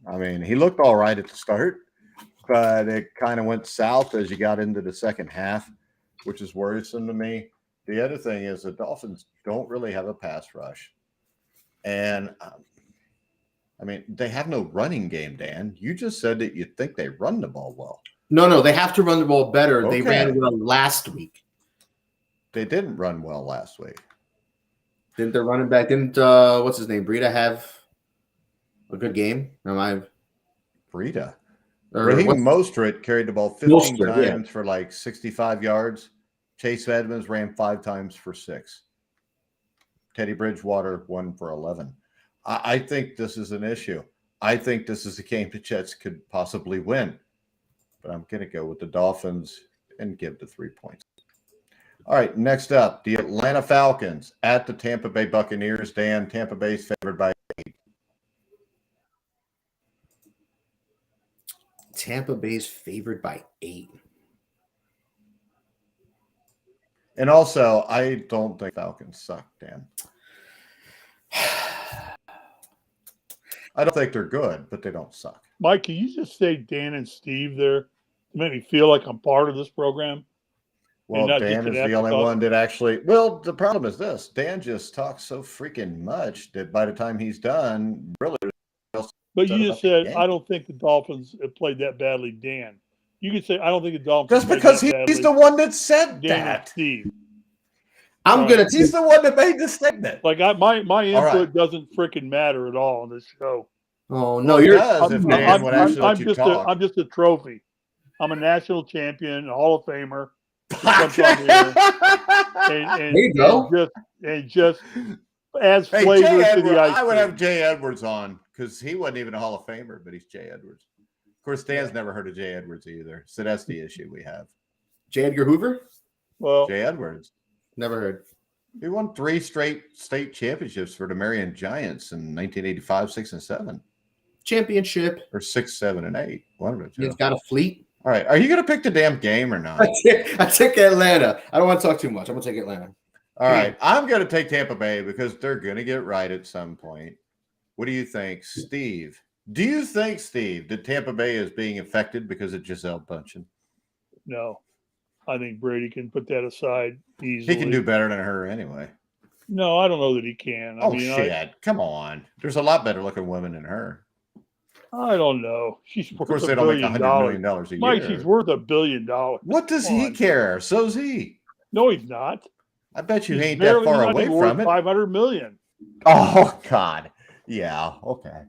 I mean, he looked all right at the start, but it kind of went south as you got into the second half, which is worrisome to me. The other thing is the Dolphins don't really have a pass rush. And, I mean, they have no running game, Dan. You just said that you think they run the ball well. No, they have to run the ball better. Okay. They ran well last week. They didn't run well last week. Didn't their running back, what's his name, Breida, have a good game? Breida. Raheem Mostert carried the ball 15 times for like 65 yards. Chase Edmonds ran 5 times for 6. Teddy Bridgewater 1 for 11. I think this is an issue. I think this is a game the Jets could possibly win. But I'm going to go with the Dolphins and give the 3 points. All right, next up, the Atlanta Falcons at the Tampa Bay Buccaneers. Dan, Tampa Bay's favored by 8. Tampa Bay's favored by 8. And also, I don't think Falcons suck, Dan. I don't think they're good, but they don't suck. Mike, can you just say Dan and Steve there to make me feel like I'm part of this program? Well, Dan is the only one that actually – well, the problem is this. Dan just talks so freaking much that by the time he's done, really – But you just said, I don't think the Dolphins have played that badly, Dan. You can say, I don't think the Dolphins – Just because he's the one that said Dan that. Steve. I'm gonna. He's the one that made the statement. Like my input right. doesn't freaking matter at all on this show. Oh no, Well, it you're. does if Dan would actually let you talk. I'm just a trophy. I'm a national champion, a Hall of Famer. Comes on here There you go. and just adds Hey, flavor Jay to the Edwards, ice I would cream. have Jay Edwards on because he wasn't even a Hall of Famer, but he's Jay Edwards. Of course, Dan's never heard of Jay Edwards either, so that's the issue we have. J. Edgar Hoover? Well, Jay Edwards. Never heard. He won 3 straight state championships for the Marion Giants in 1985, 6, and 7. Championship. Or 6, 7, and 8. One of it. He's got a fleet. All right. Are you going to pick the damn game or not? I take Atlanta. I don't want to talk too much. I'm going to take Atlanta. All right. I'm going to take Tampa Bay because they're going to get right at some point. What do you think, Steve? Do you think, Steve, that Tampa Bay is being affected because of Giselle Bundchen? no. I think Brady can put that aside easily. He can do better than her anyway. No, I don't know that he can. Shit. Come on. There's a lot better looking women than her. I don't know. She's worth Of course, $1 they don't make billion. $100 million a year. Mike, she's worth $1 billion. What does Come he on. care? So's he. No, he's not. I bet you He's ain't that far not away even worth from it. $500 million. Oh, God. Yeah. Okay.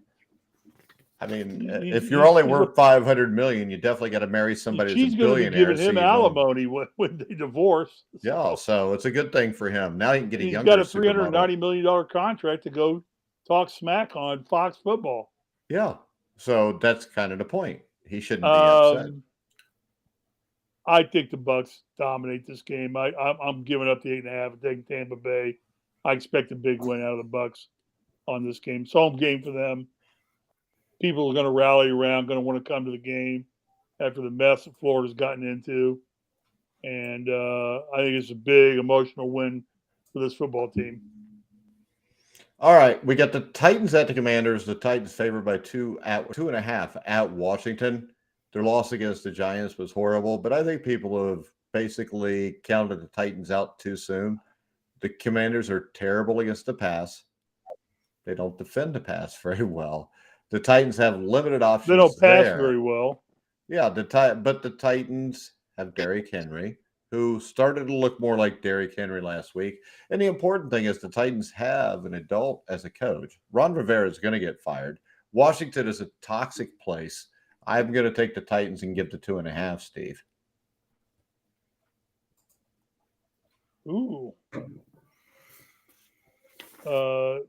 I mean, if you're only worth $500 million, you definitely got to marry somebody She's that's a going to be billionaire. giving him so you alimony when they divorce. Yeah, so it's a good thing for him. Now he can get a He's younger got a supermodel. $390 million contract to go talk smack on Fox Football. Yeah, so that's kind of the point. He shouldn't be upset. I think the Bucks dominate this game. I'm giving up the 8.5 and taking Tampa Bay. I expect a big win out of the Bucks on this game. It's a home game for them. People are going to rally around, going to want to come to the game after the mess that Florida's gotten into. And I think it's a big emotional win for this football team. All right, we got the Titans at the Commanders. The Titans favored by 2.5 at Washington. Their loss against the Giants was horrible, but I think people have basically counted the Titans out too soon. The Commanders are terrible against the pass. They don't defend the pass very well. The Titans have limited options. They don't pass there. very well. Yeah, but the Titans have Derrick Henry, who started to look more like Derrick Henry last week. And the important thing is the Titans have an adult as a coach. Ron Rivera is going to get fired. Washington is a toxic place. I'm going to take the Titans and give the 2.5, Steve. Ooh.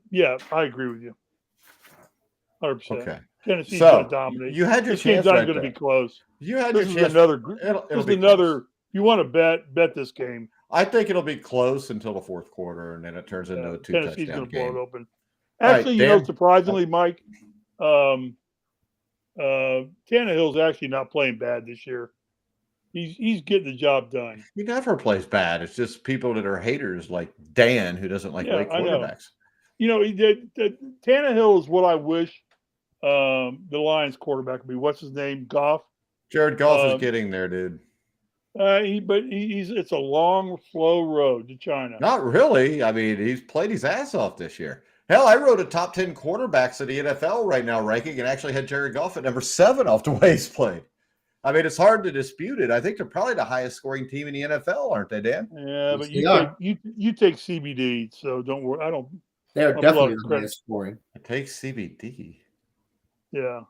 Yeah, I agree with you. 100%. Okay. Tennessee's So, going to dominate. you had your This game's chance not right going to there. be close. You had This your is chance. another. It'll This is be another. close. If you want to bet this game. I think it'll be close until the fourth quarter, and then it turns into a Tennessee's two-touchdown going to blow it game. open. All right, Actually, Dan? surprisingly, Mike, Tannehill's actually not playing bad this year. He's getting the job done. He never plays bad. It's just people that are haters like Dan who doesn't like white quarterbacks. Tannehill is what I wish the Lions quarterback would be. What's his name? Goff. Jared Goff is getting there, dude. It's a long, slow road to China. Not really. I mean, he's played his ass off this year. Hell, I wrote a top 10 quarterbacks of the NFL right now ranking and actually had Jared Goff at number 7 off the way he's played. I mean, it's hard to dispute it. I think they're probably the highest scoring team in the NFL, aren't they, Dan? Yeah, but you take CBD, so don't worry. I don't. They're definitely the highest scoring. It takes CBD. Yeah.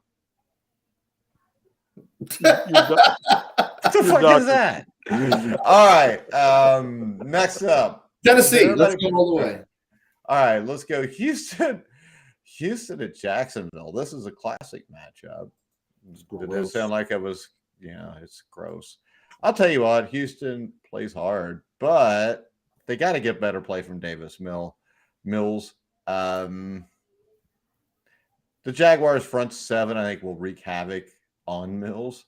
What the fuck is that? All right. Next up. Tennessee. Let's go all the way. All right. Let's go. Houston at Jacksonville. This is a classic matchup. Did that sound like I was, it's gross. I'll tell you what, Houston plays hard, but they got to get better play from Davis Mills. The Jaguars front 7, I think, will wreak havoc on Mills.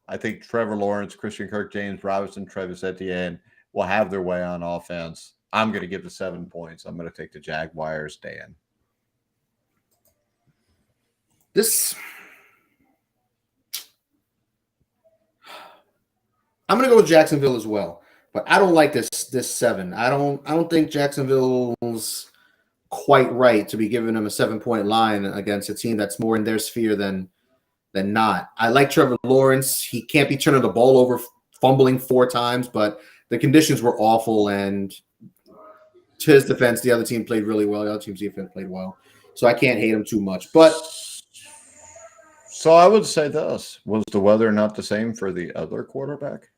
I think Trevor Lawrence, Christian Kirk, James Robinson, Travis Etienne will have their way on offense. I'm going to give the 7 points. I'm going to take the Jaguars, Dan. I'm going to go with Jacksonville as well, but I don't like this 7. I don't think Jacksonville's quite right to be giving them a 7-point line against a team that's more in their sphere than not. I like Trevor Lawrence. He can't be turning the ball over, fumbling 4 times, but the conditions were awful, and his defense, the other team played really well. The other team's defense played well. So I can't hate him too much. But so I would say this. Was the weather not the same for the other quarterback?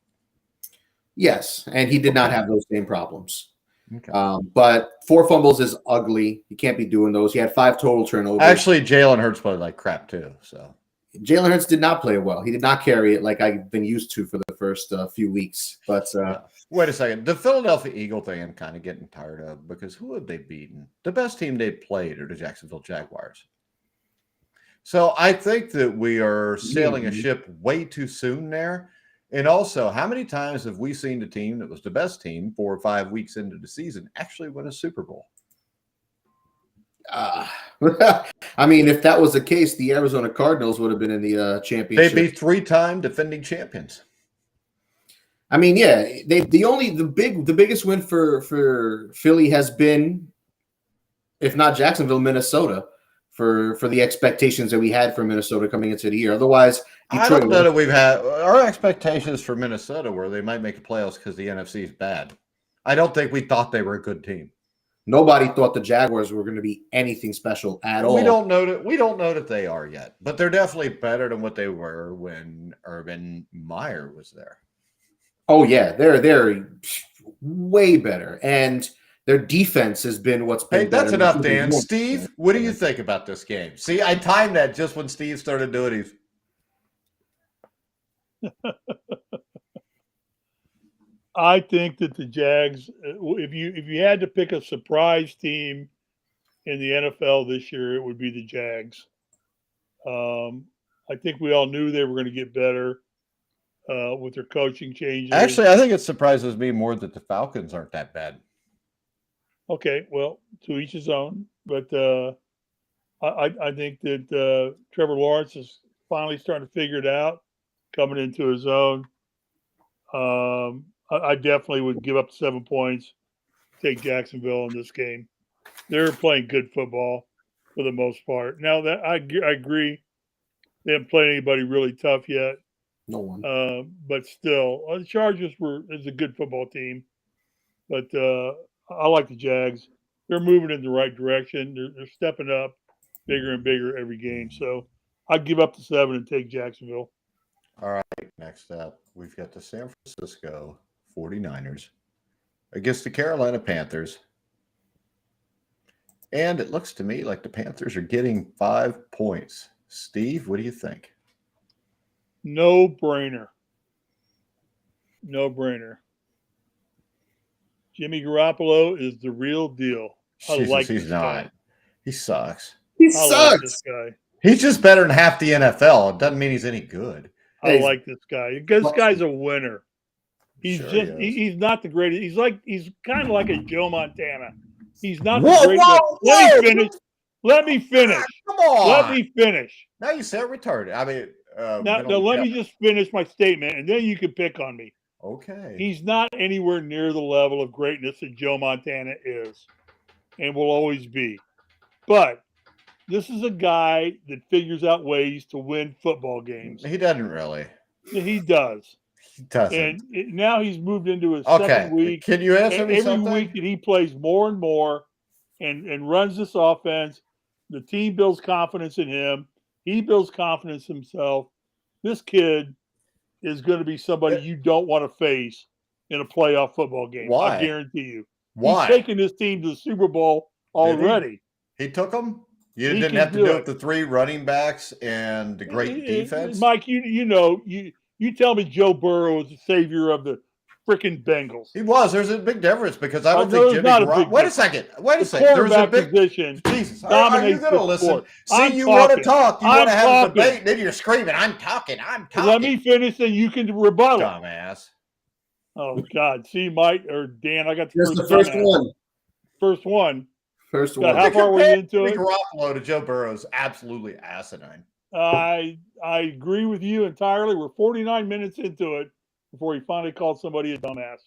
yes, and he did not have those same problems. Okay. But 4 fumbles is ugly. You can't be doing those. He had 5 total turnovers. Actually, Jalen Hurts played like crap too. So Jalen Hurts did not play well. He did not carry it like I've been used to for the first few weeks. But wait a second. The Philadelphia Eagle thing I'm kind of getting tired of because who have they beaten? The best team they played are the Jacksonville Jaguars. So I think that we are sailing a ship way too soon there. And also, how many times have we seen the team that was the best team 4 or 5 weeks into the season actually win a Super Bowl? I mean, if that was the case, the Arizona Cardinals would have been in the championship. They'd be 3-time defending champions. I mean, yeah, the biggest win for Philly has been, if not Jacksonville, Minnesota, for the expectations that we had for Minnesota coming into the year. Otherwise, I don't know that we've had our expectations for Minnesota where they might make the playoffs because the NFC is bad. I don't think we thought they were a good team. Nobody thought the Jaguars were going to be anything special at all. We don't know that they are yet, but they're definitely better than what they were when Urban Meyer was there. Oh yeah, they're way better, and their defense has been what's been. Hey, that's better. enough, Dan. Steve, what do you think about this game? See, I timed that just when Steve started doing it. I think that the Jags, if you had to pick a surprise team in the NFL this year, it would be the Jags. I think we all knew they were going to get better with their coaching changes. Actually, I think it surprises me more that the Falcons aren't that bad. Okay, well, to each his own. But I think that Trevor Lawrence is finally starting to figure it out, coming into his own. I definitely would give up 7 points, take Jacksonville in this game. They're playing good football for the most part. Now that I agree, they haven't played anybody really tough yet. No one. But still, the Chargers is a good football team. But I like the Jags. They're moving in the right direction. They're stepping up bigger and bigger every game. So I'd give up the 7 and take Jacksonville. All right, next up, we've got the San Francisco 49ers against the Carolina Panthers. And it looks to me like the Panthers are getting 5 points. Steve, what do you think? No brainer. No brainer. Jimmy Garoppolo is the real deal. Jesus, he's not. Guy. He sucks. He sucks. Like this guy. He's just better than half the NFL. It doesn't mean he's any good. I like this guy. This guy's a winner. He's sure just he's not the greatest. He's kind of like a Joe Montana. He's not the greatest. Let me finish. Come on. Let me finish. Now you said retarded. I mean, now let me just finish my statement, and then you can pick on me. Okay. He's not anywhere near the level of greatness that Joe Montana is and will always be. But this is a guy that figures out ways to win football games. He doesn't really. He does. He doesn't. And now he's moved into his second week. Can you answer me something? Every week that he plays more and more and runs this offense, the team builds confidence in him. He builds confidence in himself. This kid is going to be somebody you don't want to face in a playoff football game. Why? I guarantee you. Why? He's taken this team to the Super Bowl already. He took them? You didn't have to do it with the 3 running backs and the great defense? Mike, you tell me Joe Burrow is the savior of the freaking Bengals. He was. There's a big difference because I don't think Jimmy Garoppolo. Wait a second. There's a big position. Jesus. Are you going to listen? Sport. See, you want to talk. You want to have a debate. Then you're screaming, I'm talking. Let me finish and you can rebuttal. Dumbass. Oh, God. See, Mike or Dan, I got the first one. First one. First one. How far were you into it? Garoppolo to Joe Burrow is absolutely asinine. I agree with you entirely. We're 49 minutes into it before he finally called somebody a dumbass.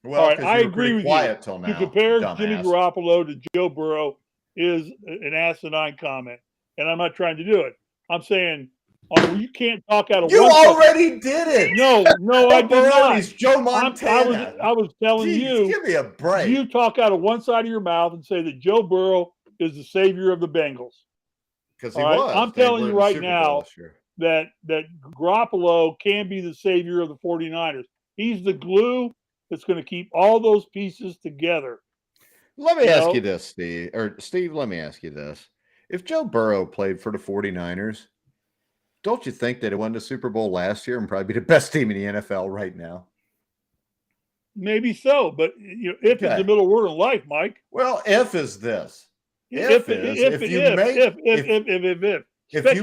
Well, all right, I agree with you. Till now, to compare dumbass. Jimmy Garoppolo to Joe Burrow is an asinine comment, and I'm not trying to do it. I'm saying You can't talk out of You one side. already did it. No, I did not. He's Joe Montana. I was telling Jeez, you. give me a break. You talk out of one side of your mouth and say that Joe Burrow is the savior of the Bengals. Because he was. I'm telling you right now that Garoppolo can be the savior of the 49ers. He's the glue that's going to keep all those pieces together. Let me ask you this, Steve. Or Steve, let me ask you this. If Joe Burrow played for the 49ers, don't you think they'd have won the Super Bowl last year and probably be the best team in the NFL right now? Maybe so, but if is the middle word in life, Mike. Well, if is this. If you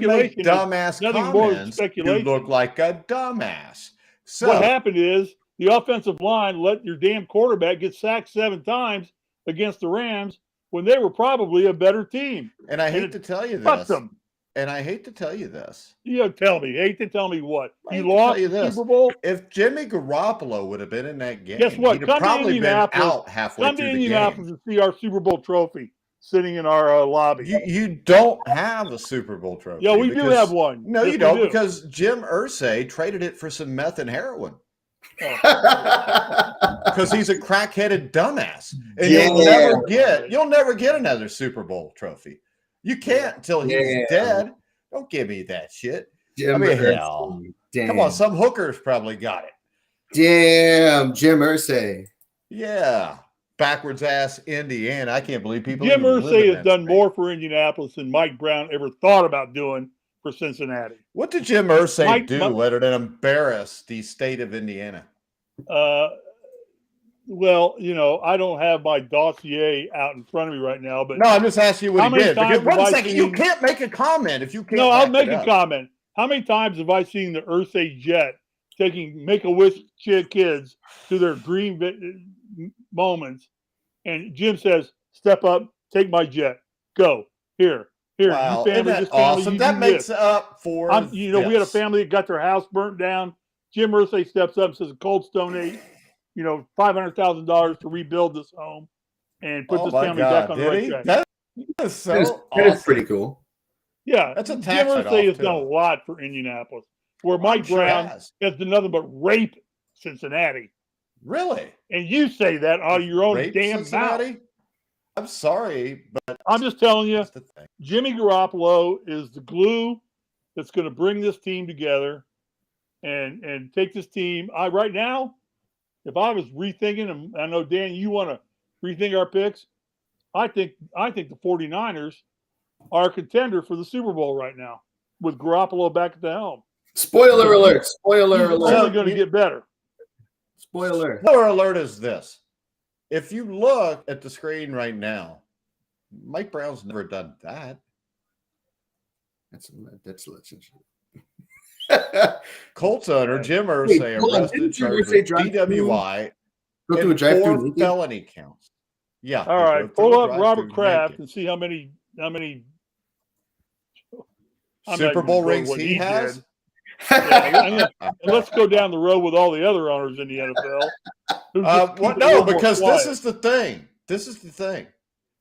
make dumbass comments, you look like a dumbass. So what happened is the offensive line let your damn quarterback get sacked 7 times against the Rams when they were probably a better team. And I hate to tell you this. Tell me. Hate to tell me what? You lost the Super Bowl? If Jimmy Garoppolo would have been in that game, guess what? He'd have probably been out halfway through the game. Come to Indianapolis and see our Super Bowl trophy sitting in our lobby. You don't have a Super Bowl trophy. Yeah, we do have one. No, you don't, because Jim Irsay traded it for some meth and heroin. Because he's a crack-headed dumbass, and you'll never get another Super Bowl trophy. You can't until he's dead. Don't give me that shit. Jim hell. Come on, some hookers probably got it. Damn, Jim Irsay. Yeah, backwards ass Indiana. I can't believe people. Jim Irsay has done more for Indianapolis than Mike Brown ever thought about doing for Cincinnati. What did Jim Irsay do other than embarrass the state of Indiana? Well, I don't have my dossier out in front of me right now, but no, I'm just asking you what he did. One second, you can't make a comment if you can't. No, I'll make a comment. How many times have I seen the Irsay jet taking Make-A-Wish kids to their dream moments, and Jim says, "Step up, take my jet, go here." Wow, you family, isn't that awesome? That makes up for. We had a family that got their house burnt down. Jim Irsay steps up and says, "Colts donate, $500,000 to rebuild this home and put this family back on the right track." That is so awesome. That is pretty cool. Yeah, that's a tax Jim Irsay has done a lot for Indianapolis, where Mike Brown has done nothing but rape Cincinnati. Really? And you say that out of your own damn Cincinnati? mouth. I'm sorry, but I'm just telling you, Jimmy Garoppolo is the glue that's going to bring this team together and take this team. Right now, if I was rethinking, and I know, Dan, you want to rethink our picks, I think the 49ers are a contender for the Super Bowl right now with Garoppolo back at the helm. Spoiler alert. It's only going to get better. Spoiler alert is this. If you look at the screen right now, Mike Brown's never done that. That's legend. Colts owner Jim Irsay arrested charged with DWI and 4 felony counts. Yeah. All right. Pull up Robert Kraft and see how many Super Bowl rings he has. Yeah, and let's go down the road with all the other owners in the NFL. No, because this is the thing.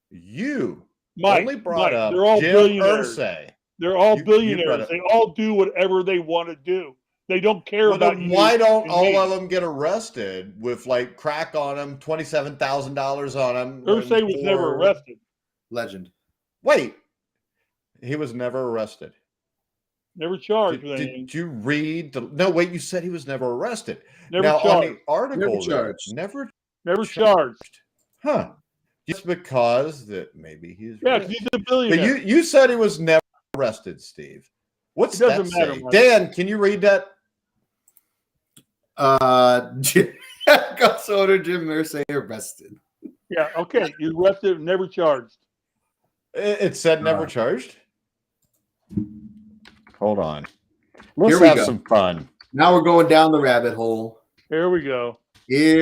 You only brought up they're all Jim billionaires. Irsay. They're all billionaires. They all do whatever they want to do. They don't care about you. Why don't all of them get arrested with crack on them, $27,000 on them? Irsay was never arrested. Legend. Wait, he was never arrested. Never charged with anything. Did you read No, wait. You said he was never arrested. Never charged. On the article, never charged. Huh? Just because that maybe he's because he's a billionaire. But you said he was never arrested, Steve. What's that say? Dan, can you read that? Colts owner Jim Irsay arrested. Yeah. Okay. You arrested, never charged. It said never charged. Hold on. Let's have some fun. Now we're going down the rabbit hole. Here we go. He's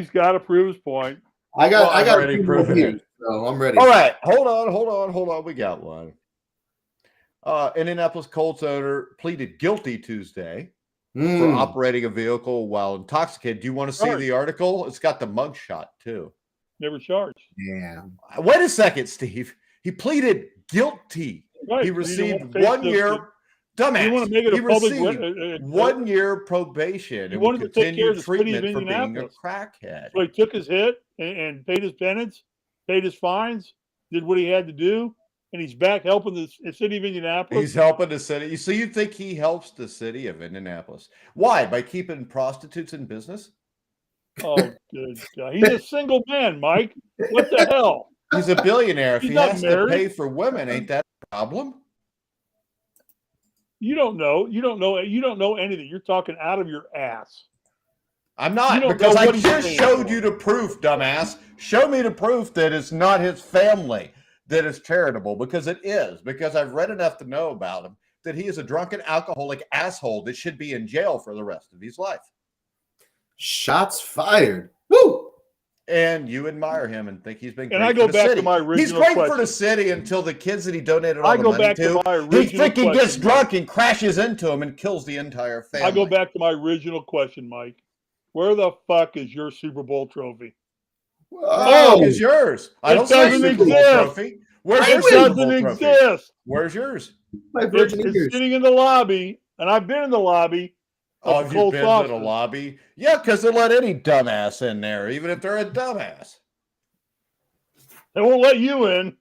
got to prove his point. I got to prove it. So I'm ready. All right. Hold on. We got one. Indianapolis Colts owner pleaded guilty Tuesday for operating a vehicle while intoxicated. Do you want to see the article? It's got the mugshot too. Never charged. Yeah. Wait a second, Steve. He pleaded guilty. Right. He received 1 year Dumbass. You want to make it he a public received 1 year probation He and wanted will to take care of continue the city of treatment for being a Indianapolis. crackhead. So he took his hit and paid his penance, paid his fines, did what he had to do, and he's back helping the city of Indianapolis. He's helping the city. So you think he helps the city of Indianapolis? Why? By keeping prostitutes in business? Oh, good God. He's a single man, Mike. What the hell? He's a billionaire. If He's he not has married. to pay for women, ain't that a problem? You don't know. You don't know anything. You're talking out of your ass. I'm not, You don't because know I what he's just paying showed for. you the proof, dumbass. Show me the proof that it's not his family that is charitable, because it is. Because I've read enough to know about him that he is a drunken alcoholic asshole that should be in jail for the rest of his life. Shots fired. Woo! And you admire him and think he's been great And I go for the back city. to my original He's great for question. the city until the kids that he donated all I the go money back to my he original freaking gets question. drunk and crashes into him and kills the entire family. I go back to my original question, Mike. Where the fuck is your Super Bowl trophy? Oh, it's yours. I It don't see a doesn't Super Bowl exist. trophy. Where's your It Super doesn't Bowl trophy? exist. Where's yours? My virgin It's ears. sitting in the lobby, and I've been in the lobby. Oh, of have the you Cold been to Saucer. the lobby? Yeah, because they let any dumbass in there, even if they're a dumbass. They won't let you in,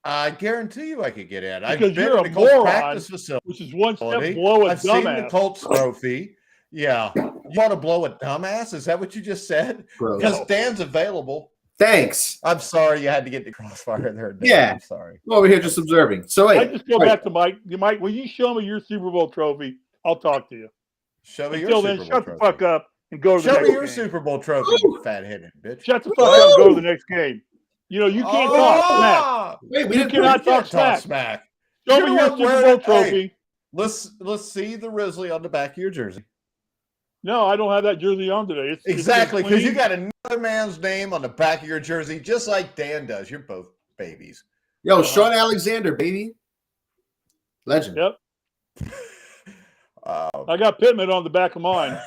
I guarantee you I could get in. I've Because been you're to a the Colts moron. practice facility. which is one step below a I've seen the dumbass. Colts trophy. Yeah. You want to blow a dumbass? Is that what you just said? Gross. Because Dan's available. Thanks. I'm sorry you had to get the crossfire there, Dan. Yeah. I'm sorry. I'm over here just observing. So I wait. just go wait. back to Mike. Mike, will you show me your Super Bowl trophy? I'll talk to you. Show me Until your then, Super Bowl shut trophy. the fuck up and go to the Show next me your game. Super Bowl trophy, you fat-headed bitch. Shut the fuck up and go to the next game. You know, you can't talk smack. Wait, we You didn't cannot You can't talk smack. Show You me know your what, Super where- Bowl hey. trophy. Let's see the Risley on the back of your jersey. No, I don't have that jersey on today. It's Exactly, because you clean. got another man's name on the back of your jersey, just like Dan does. You're both babies. Yo, Sean Alexander, baby. Legend. Yep. I got Pittman on the back of mine.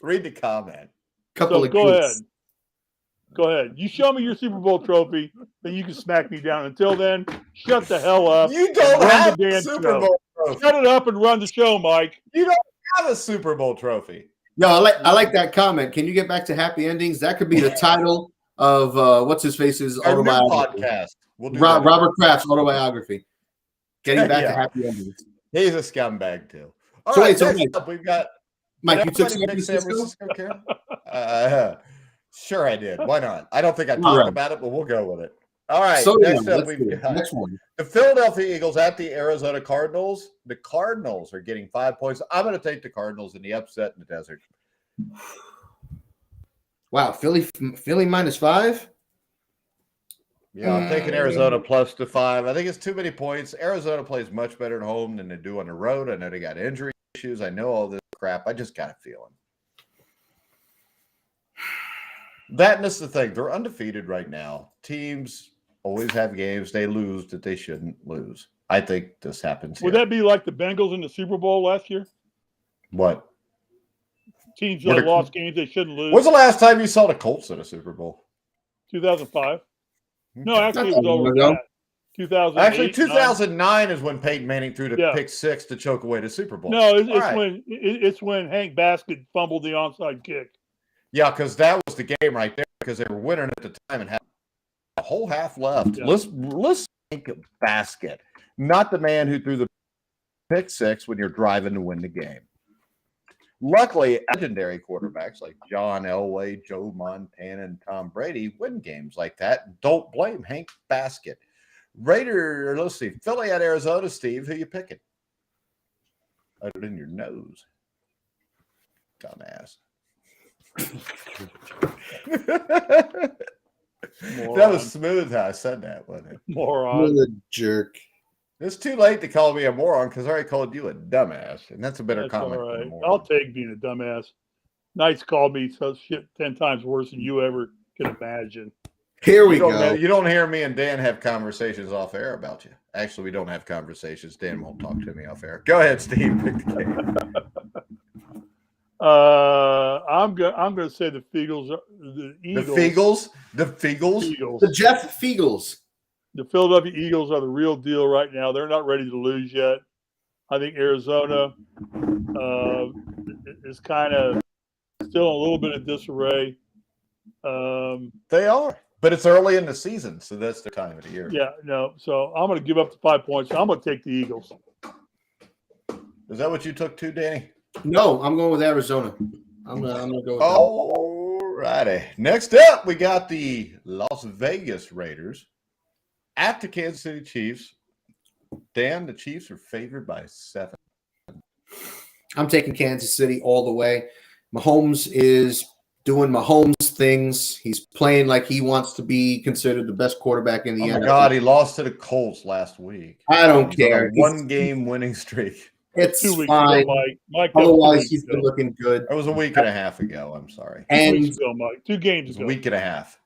Read the comment. Couple So of go kids. ahead. Go ahead. You show me your Super Bowl trophy, then you can smack me down. Until then, shut the hell up. You don't run have the a damn Super show. Bowl trophy. Shut it up and run the show, Mike. You don't have a Super Bowl trophy. Yo, I like that comment. Can you get back to happy endings? That could be the title of what's his face's Our new autobiography. podcast. We'll do that. Robert Kraft's autobiography. Getting back to Yeah. happy endings. He's a scumbag too. All So right, wait, so next wait. up, we've got Mike, Did you took everybody San pick Francisco? Karen? Sure, I did. Why not? I don't think I All talked right. about it, but we'll go with it. All right. So next yeah, up, let's do we've it. got Next one. the Philadelphia Eagles at the Arizona Cardinals. The Cardinals are getting 5 points. I'm going to take the Cardinals in the upset in the desert. Wow, Philly -5. Yeah, I'm taking Arizona plus the 5. I think it's too many points. Arizona plays much better at home than they do on the road. I know they got injury issues. I know all this crap. I just got a feeling. That and that's the thing. They're undefeated right now. Teams always have games they lose that they shouldn't lose. I think this happens here. Would that be like the Bengals in the Super Bowl last year? What? Teams What that a- lost games they shouldn't lose. When's the last time you saw the Colts in a Super Bowl? 2005. No, Okay. actually, it Not was that long over ago. that. 2008. Actually, 2009 is when Peyton Manning threw the Yeah. pick 6 to choke away the Super Bowl. No, it's All right. it's when Hank Basket fumbled the onside kick. Yeah, because that was the game right there because they were winning at the time and had a whole half left. Yeah. Let's think of Basket, not the man who threw the pick 6 when you're driving to win the game. Luckily, legendary quarterbacks like John Elway, Joe Montana, and Tom Brady win games like that. Don't blame Hank Basket. Let's see, Philly at Arizona, Steve. Who you picking? Other than your nose. Dumbass. That was smooth how I said that, wasn't it? Moron. What a jerk. It's too late to call me a moron because I already called you a dumbass, and that's a better That's comment. all than right. moron. I'll take being a dumbass. Knights called me so shit 10 times worse than you ever could imagine. Here we You don't go. know- you don't hear me and Dan have conversations off air about you. Actually, we don't have conversations. Dan won't talk to me off air. Go ahead, Steve. Pick the game. I'm going to say the Eagles. The Eagles. The Feagles. Eagles. The Jeff Feagles. The Philadelphia Eagles are the real deal right now. They're not ready to lose yet. I think Arizona is kind of still a little bit of disarray. They are, but it's early in the season, so that's the time of the year. Yeah, no. So I'm going to give up the 5 points. I'm going to take the Eagles. Is that what you took too, Danny? No, I'm going with Arizona. I'm gonna go with All righty. Next up, we got the Las Vegas Raiders at the Kansas City Chiefs. Dan, the Chiefs are favored by 7. I'm taking Kansas City all the way. Mahomes is doing Mahomes things. He's playing like he wants to be considered the best quarterback in the NFL. Oh, my God, he lost to the Colts last week. I don't He's care. on a one-game winning streak. It's 2 weeks fine. ago, Mike. Otherwise, he's been looking good. It was a week and a half ago. I'm sorry. 2 And weeks ago, Mike. 2 games It was ago. a week and a half.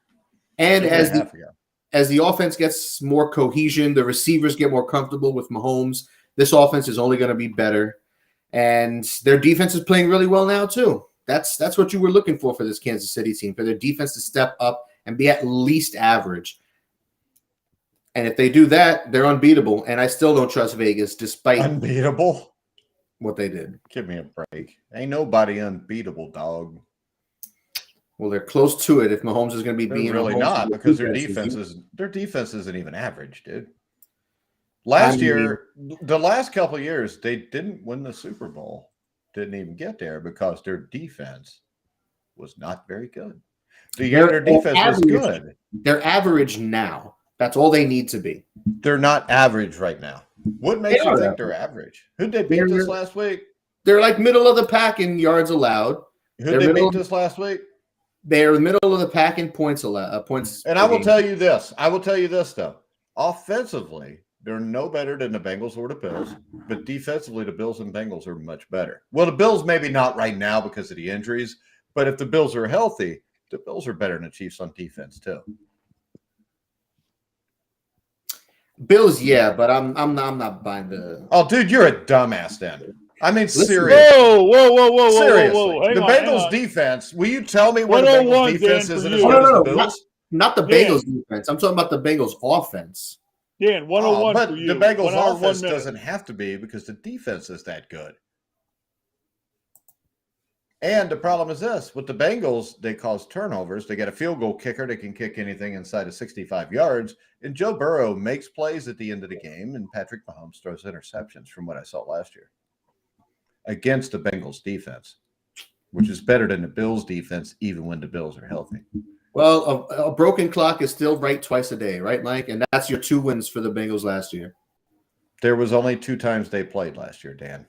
and Week as and a the half ago. as the offense gets more cohesion, the receivers get more comfortable with Mahomes. This offense is only going to be better, and their defense is playing really well now too. That's what you were looking for this Kansas City team, for their defense to step up and be at least average. And if they do that, they're unbeatable. And I still don't trust Vegas, despite Unbeatable? what they did. Give me a break. Ain't nobody unbeatable, dog. Well, they're close to it if Mahomes is going to be They're being really Mahomes not, because their defense isn't even average, dude. Last year, the last couple of years, they didn't win the Super Bowl. Didn't even get there because their defense was not very good. The year their defense was good. They're average now. That's all they need to be. They're not average right now. What makes you think they're average? Who'd they beat this last week? They're like middle of the pack in yards allowed. Who'd they beat this last week? They're middle of the pack in points allowed. Points. And I will tell you this. I will tell you this, though. Offensively, they're no better than the Bengals or the Bills, but defensively, the Bills and Bengals are much better. Well, the Bills maybe not right now because of the injuries, but if the Bills are healthy, the Bills are better than the Chiefs on defense too. Bills, yeah, but I'm not buying the. Oh, dude, you're a dumbass then. I mean, Listen, seriously. Whoa. Seriously. The Bengals defense, will you tell me what the Bengals defense is as good as the Bills? Not the Bengals defense. I'm talking about the Bengals offense. Dan, 101 but for you. The Bengals 1 hour, offense 1 minute. doesn't have to be because the defense is that good. And the problem is this. With the Bengals, they cause turnovers. They got a field goal kicker that can kick anything inside of 65 yards. And Joe Burrow makes plays at the end of the game, and Patrick Mahomes throws interceptions from what I saw last year against the Bengals defense, which is better than the Bills defense even when the Bills are healthy. Well, a broken clock is still right twice a day, right, Mike? And that's your 2 wins for the Bengals last year. There was only 2 times they played last year, Dan.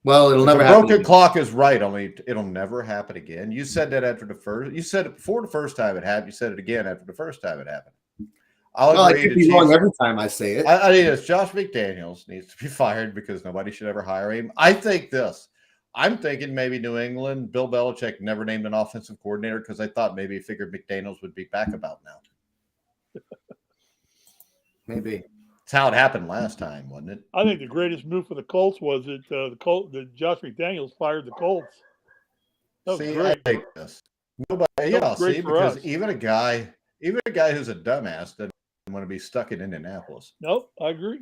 Well, it'll never the happen. Broken clock is right. Only it'll never happen again. You said that after the first. You said it before the first time it happened. You said it again after the first time it happened. I could be wrong every time I say it. I think it's Josh McDaniels needs to be fired because nobody should ever hire him. I think this. I'm thinking maybe New England. Bill Belichick never named an offensive coordinator because I thought maybe he figured McDaniels would be back about now. Maybe. That's how it happened last time, wasn't it? I think the greatest move for the Colts was that Josh McDaniels fired the Colts. That was great. I think this. Nobody, because us. even a guy who's a dumbass doesn't want to be stuck in Indianapolis. Nope, I agree.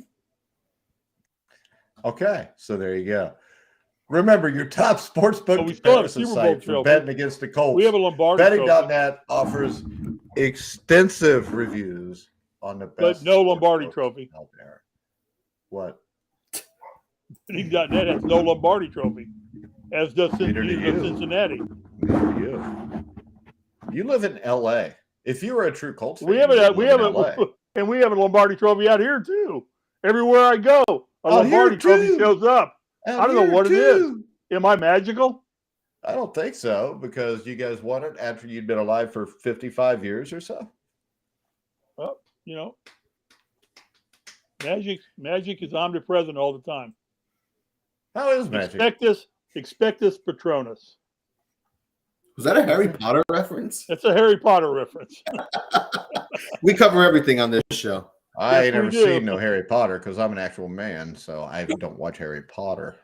Okay, so there you go. Remember, your top sportsbook comparison site for betting against the Colts. We have a Lombardi Betting.net offers extensive reviews on the best. But no Lombardi trophy out there. What? Betting.net has no Lombardi trophy, as does Cincinnati. You live in L.A. If you were a true Colts fan, we have a Lombardi trophy out here too. Everywhere I go, a Lombardi trophy shows up. I don't know what it is. Am I magical? I don't think so, because you guys won it after you'd been alive for 55 years or so. Well, magic is omnipresent all the time. How is magic? Expectus Patronus. Was that a Harry Potter reference? That's a Harry Potter reference. We cover everything on this show. I ain't never seen no Harry Potter because I'm an actual man, so I don't watch Harry Potter.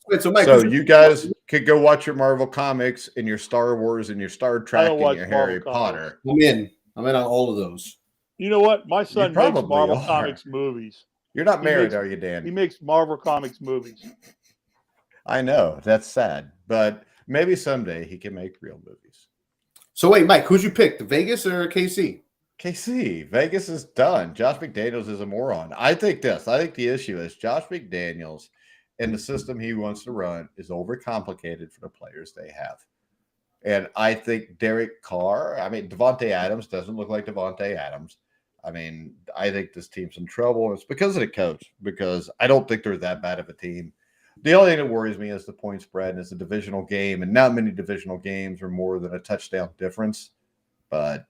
Wait, so Mike, so you guys could go watch your Marvel comics and your Star Wars and your Star Trek and your Harry Potter. I'm in on all of those. You know what? My son makes Marvel Comics movies. You're not He married, makes- are you, He Dan? makes Marvel Comics movies. I know. That's sad. But maybe someday he can make real movies. So wait, Mike, who'd you pick, the Vegas or KC? KC, Vegas is done. Josh McDaniels is a moron. I think the issue is Josh McDaniels and the system he wants to run is overcomplicated for the players they have. And I think Derek Carr, Devontae Adams doesn't look like Devontae Adams. I think this team's in trouble. It's because of the coach, because I don't think they're that bad of a team. The only thing that worries me is the point spread, and it's a divisional game, and not many divisional games are more than a touchdown difference, but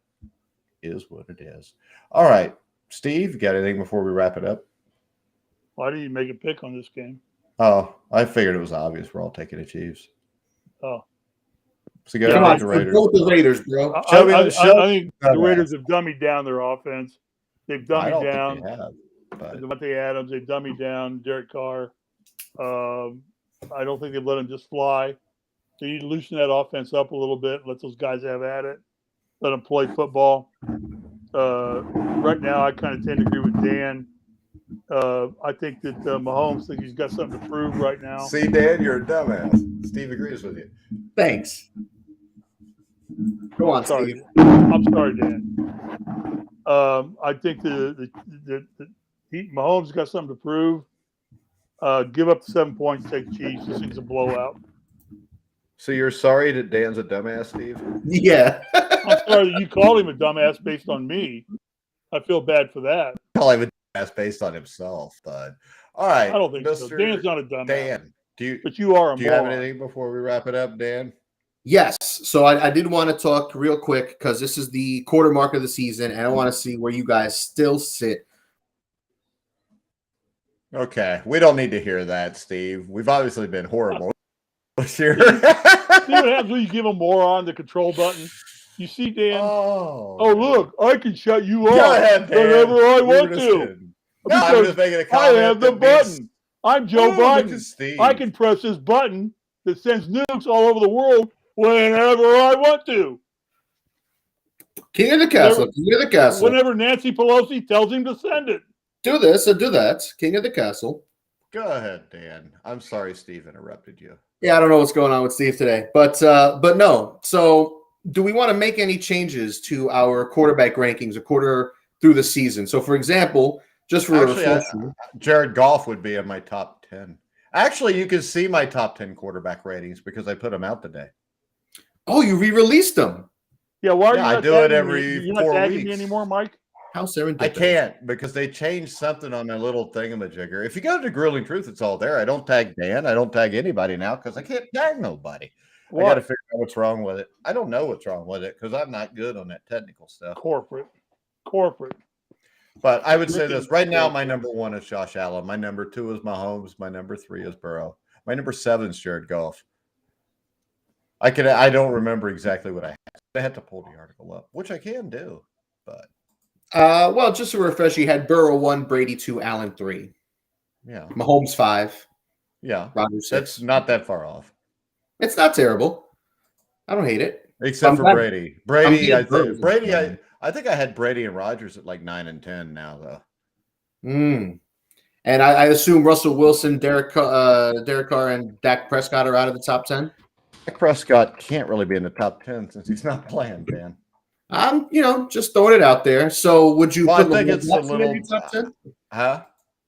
it is what it is. All right, Steve, you got anything before we wrap it up? Why did you make a pick on this game? Oh, I figured it was obvious. We're all taking the Chiefs. Oh. So go Come with on, the Raiders. go with the Raiders, bro. I think the Raiders have dummied down their offense. They've I don't dummied down think they have, but Devontae Adams. They've dummied down Derek Carr. I don't think they've let him just fly. They need to loosen that offense up a little bit. Let those guys have at it. Let them play football. Right now, I kind of tend to agree with Dan. I think that Mahomes thinks he's got something to prove right now. see, Dan, you're a dumbass. Steve agrees with you. Thanks. Go on, Sorry, Steve. I'm sorry, Dan. I think Mahomes got something to prove. Give up the 7 points, take Chiefs. This thing's a blowout. So you're sorry that Dan's a dumbass, Steve? Yeah. I'm sorry that you called him a dumbass based on me. I feel bad for that. Call him a dumbass based on himself, but all right. I don't think so. Dan's not a dumbass. Dan, But you are a do you have moron. anything before we wrap it up, Dan? Yes. So I did want to talk real quick because this is the quarter mark of the season, and I want to see where you guys still sit. Okay, we don't need to hear that, Steve. We've obviously been horrible this year. See what happens when you give a moron the control button? You see, Dan? Oh, look, I can shut you go off ahead, Dan. whenever I We were want just to. kidding. No, I'm just making a I comment. have the that means- button. I'm Joe Oh, look at Biden. Steve. I can press this button that sends nukes all over the world whenever I want to. King of the castle. King of the castle. Whenever Nancy Pelosi tells him to send it. Do this and do that. King of the castle. Go ahead, Dan. I'm sorry Steve interrupted you. Yeah, I don't know what's going on with Steve today, but no. So, do we want to make any changes to our quarterback rankings a quarter through the season? So, for example, just for Actually, reflection, Jared Goff would be in my top 10. Actually, you can see my top 10 quarterback ratings because I put them out today. oh, you re-released them. Yeah, why are Yeah, you I not do it tagging every me? You're not 4 tagging me weeks. anymore, Mike? How serendipitous. I can't because they changed something on my little thingamajigger. If you go to Grilling Truth, it's all there. I don't tag Dan. I don't tag anybody now because I can't tag nobody. I got to figure out what's wrong with it. I don't know what's wrong with it because I'm not good on that technical stuff. Corporate. But I would say this right now. My number 1 is Josh Allen. My number 2 is Mahomes. My number 3 is Burrow. My number 7 is Jared Goff. I don't remember exactly what I had. I had to pull the article up, which I can do. But well, just to refresh, you had Burrow 1, Brady 2, Allen 3. yeah, Mahomes 5. yeah, Rodgers 6. that's not that far off. It's not terrible. I don't hate it. Except for Brady. Brady, I think Brady. I think I had Brady and Rodgers at like 9 and 10 now, though. And I assume Russell Wilson, Derek Carr, and Dak Prescott are out of the top 10. Dak Prescott can't really be in the top 10 since he's not playing, Dan. I'm, just throwing it out there. So would you Well, put I think Lamar it's a Jackson little. in your top 10? Huh?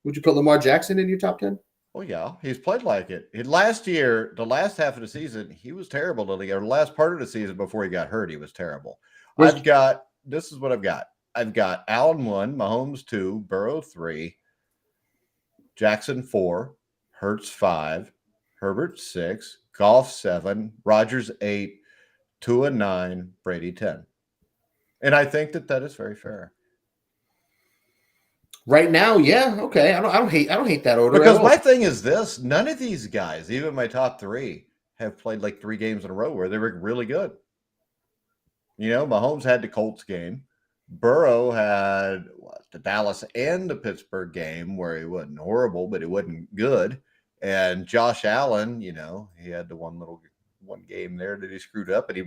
Would you put Lamar Jackson in your top 10? Oh, yeah. He's played like it. Last year, the last half of the season, he was terrible. The last part of the season before he got hurt, he was terrible. This is what I've got. I've got Allen 1, Mahomes 2, Burrow 3, Jackson 4, Hurts 5, Herbert 6, Goff 7, Rodgers 8, Tua 9, Brady 10. And I think that is very fair. Right now, yeah, okay. I don't hate that order. Because my thing is this: none of these guys, even my top 3, have played like 3 games in a row where they were really good. Mahomes had the Colts game. Burrow had the Dallas and the Pittsburgh game where he wasn't horrible, but he wasn't good. And Josh Allen, he had the one game there that he screwed up. And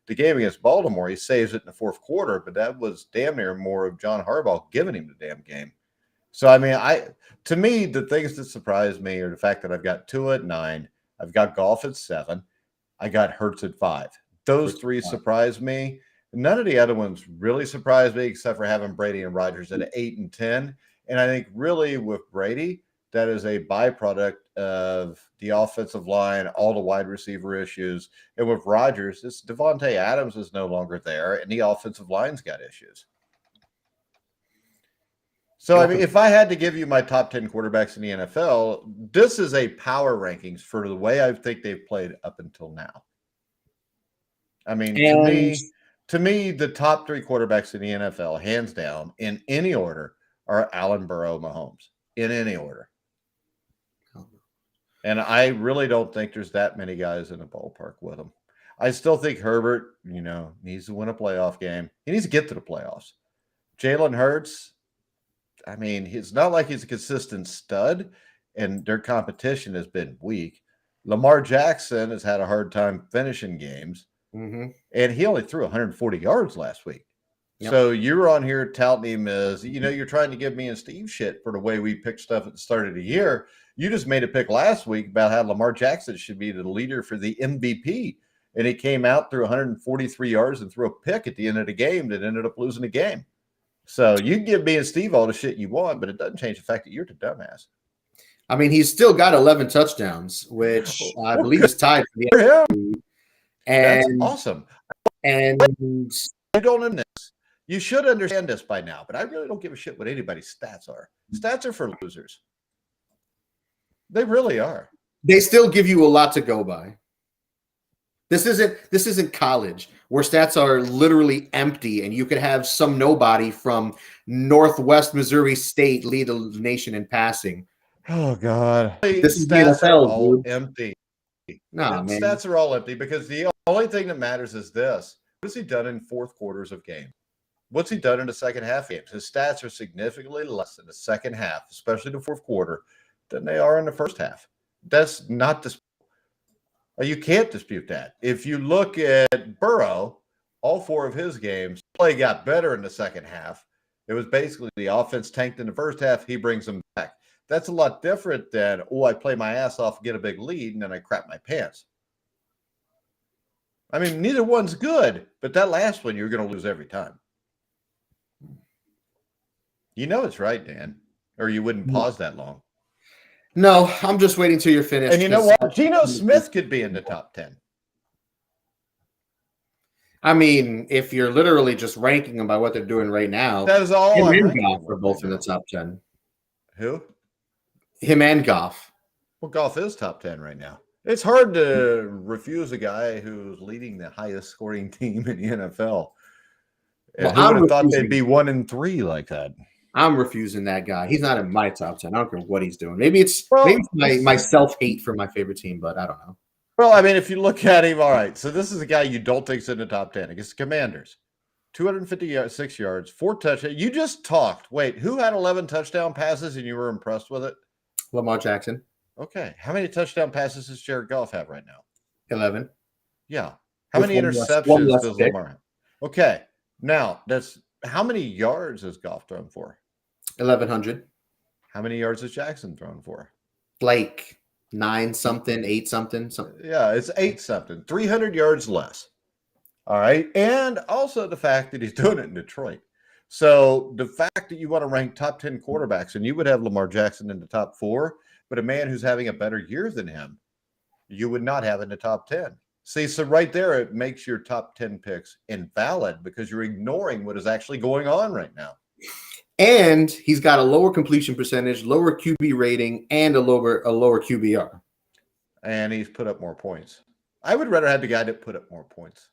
the game against Baltimore, he saves it in the fourth quarter, but that was damn near more of John Harbaugh giving him the damn game. So, I mean, to me, the things that surprise me are the fact that I've got Tua at 9, I've got Goff at 7, I got Hurts at 5. Those three surprise me. None of the other ones really surprised me except for having Brady and Rodgers at 8 and 10. And I think really with Brady, that is a byproduct of the offensive line, all the wide receiver issues. And with Rodgers, it's Devontae Adams is no longer there, and the offensive line's got issues. So, I mean, if I had to give you my top 10 quarterbacks in the NFL, this is a power rankings for the way I think they've played up until now. I mean, to me, the top 3 quarterbacks in the NFL, hands down, in any order, are Allen, Burrow, Mahomes, in any order. And I really don't think there's that many guys in the ballpark with him. I still think Herbert, needs to win a playoff game. He needs to get to the playoffs. Jalen Hurts, I mean, it's not like he's a consistent stud, and their competition has been weak. Lamar Jackson has had a hard time finishing games, and he only threw 140 yards last week. Yep. So you're on here touting him as, you're trying to give me and Steve shit for the way we picked stuff at the start of the year. You just made a pick last week about how Lamar Jackson should be the leader for the MVP, and he came out, threw 143 yards, and threw a pick at the end of the game that ended up losing the game. So you can give me and Steve all the shit you want, but it doesn't change the fact that you're the dumbass. I mean, he's still got 11 touchdowns, which I believe is tied for the MVP. And that's awesome. And you don't understand this. You should understand this by now, but I really don't give a shit what anybody's stats are. Stats are for losers. They really are. They still give you a lot to go by. This isn't college where stats are literally empty and you could have some nobody from Northwest Missouri State lead the nation in passing. Oh God. This is stats NFL, are all dude. empty. Nah, man. Stats are all empty because the only thing that matters is this. What has he done in fourth quarters of games? What's he done in the second half games? His stats are significantly less in the second half, especially the fourth quarter, than they are in the first half. That's not you can't dispute that. If you look at Burrow, all 4 of his games, play got better in the second half. It was basically the offense tanked in the first half. He brings them back. That's a lot different than, I play my ass off, get a big lead, and then I crap my pants. I mean, neither one's good, but that last one, you're going to lose every time. You know it's right, Dan, or you wouldn't pause that long. No, I'm just waiting till you're finished. And you know what? Geno Smith could be in the top 10. I mean, if you're literally just ranking them by what they're doing right now, that is all. Him and Goff are both in the top 10. Who? Him and Goff. Well, Goff is top 10 right now. It's hard to refuse a guy who's leading the highest scoring team in the NFL. And who would have thought they'd be 1 and 3 like that? I'm refusing that guy. He's not in my top 10. I don't care what he's doing. Maybe it's my self-hate for my favorite team, but I don't know. Well, I mean, if you look at him, all right. So this is a guy you don't think's in the top 10 against the Commanders. 256 yards, 4 touchdowns. You just talked. Wait, who had 11 touchdown passes and you were impressed with it? Lamar Jackson. Okay. How many touchdown passes does Jared Goff have right now? 11. Yeah. How many interceptions does Lamar have? Okay. Now, how many yards has Goff thrown for? 1,100. How many yards has Jackson thrown for? Like 9 something, 8 something. Yeah, it's 8 something. 300 yards less. All right. And also the fact that he's doing it in Detroit. So the fact that you want to rank top 10 quarterbacks, and you would have Lamar Jackson in the top 4, but a man who's having a better year than him, you would not have in the top 10. See, so right there, it makes your top 10 picks invalid because you're ignoring what is actually going on right now. And he's got a lower completion percentage, lower QB rating, and a lower QBR. And he's put up more points. I would rather have the guy that put up more points.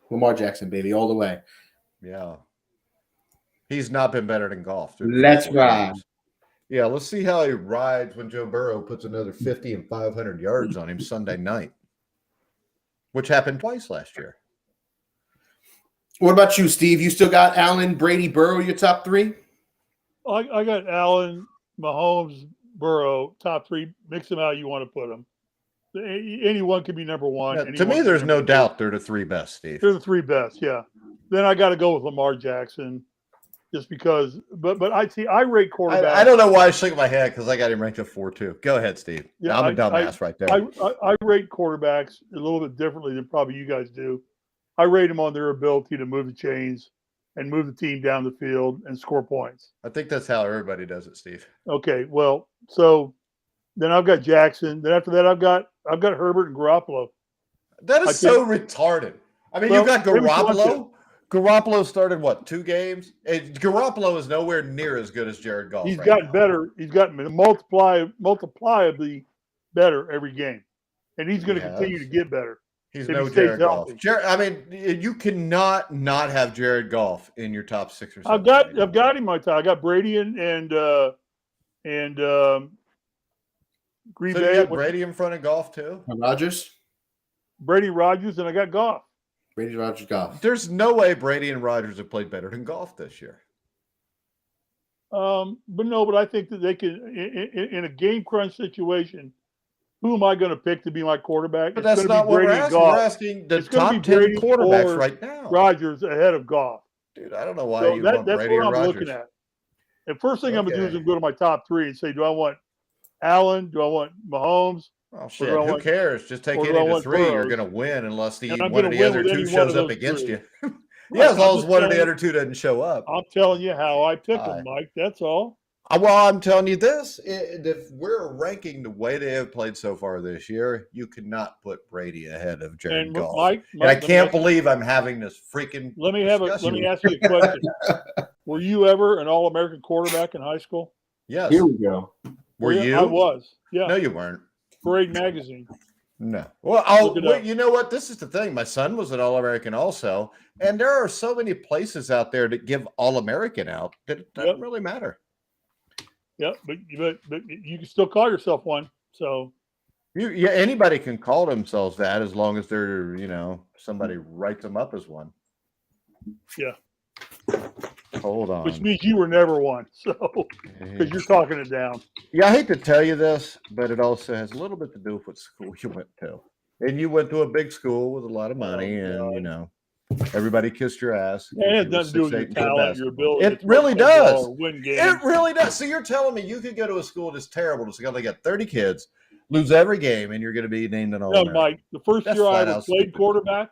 Lamar Jackson, baby, all the way. Yeah. He's not been better than Goff. Let's ride. Yeah, let's see how he rides when Joe Burrow puts another 50 and 500 yards on him Sunday night, which happened twice last year. What about you, Steve? You still got Allen, Brady, Burrow, your top 3? I got Allen, Mahomes, Burrow, top 3. Mix them out. You want to put them. Anyone can be number 1. Yeah, to me, there's no doubt they're the 3 best, Steve. They're the 3 best, yeah. Then I got to go with Lamar Jackson. just because. But I rate quarterbacks. I don't know why I shook my head because I got him ranked at 4-2. Go ahead, Steve. Yeah, I'm a dumbass right there. I rate quarterbacks a little bit differently than probably you guys do. I rate them on their ability to move the chains and move the team down the field and score points. I think that's how everybody does it, Steve. Okay, well, so then I've got Jackson. Then after that, I've got Herbert and Garoppolo. That is so retarded. I mean, you got Garoppolo. Garoppolo started what, 2 games? Garoppolo is nowhere near as good as Jared Goff. He's gotten better. He's gotten multipliably better every game, and he's going to continue to get better. He's no Jared Goff. I mean, you cannot not have Jared Goff in your top 6 or 7. I've got him my top. I got Brady and Green Bay. You got Brady in front of Goff too. Rodgers. Brady, Rodgers, and I got Goff. Brady, Rodgers, Goff. There's no way Brady and Rodgers have played better than Goff this year. But I think that they can in a game crunch situation. Who am I going to pick to be my quarterback? But that's not what we're asking. We're asking the top 10 quarterbacks right now. Rodgers ahead of Goff. Dude, I don't know why you want Brady or Rodgers. That's what I'm looking at. And first thing I'm going to do is I'm going to go to my top 3 and say, do I want Allen? Do I want Mahomes? Oh, shit. Who cares? Just take any of the 3. You're going to win unless one of the other 2 shows up against you. Yeah, as long as one of the other 2 doesn't show up. I'm telling you how I pick them, Mike. That's all. Well, I'm telling you this. If we're ranking the way they have played so far this year, you cannot put Brady ahead of Jared Goff. Mike, and I can't believe I'm having this freaking Let me ask you a question. Were you ever an All-American quarterback in high school? Yes. Here we go. Were you? I was. Yeah. No, you weren't. Parade Magazine. No. Well, you know what? This is the thing. My son was an All-American also, and there are so many places out there that give All-American out that it doesn't really matter. Yeah, but you can still call yourself one. So anybody can call themselves that as long as they're, somebody writes them up as one. Yeah. Hold on. Which means you were never one. So because you're talking it down. Yeah, I hate to tell you this, but it also has a little bit to do with what school you went to. And you went to a big school with a lot of money, everybody kissed your ass. It has nothing to do with your talent, your ability. It really does. Win games. It really does. So you're telling me you could go to a school that's terrible. It's got 30 kids, lose every game, and you're going to be named an All-American. No, Mike. The first year I ever played quarterback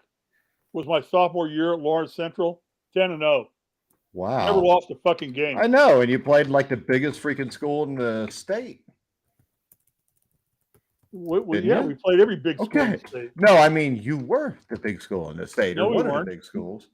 was my sophomore year at Lawrence Central, 10-0. Wow. Never lost a fucking game. I know, and you played like the biggest freaking school in the state. We played every big school in the state. No, I mean, you were the big school in the state. No, or one weren't. of the big schools.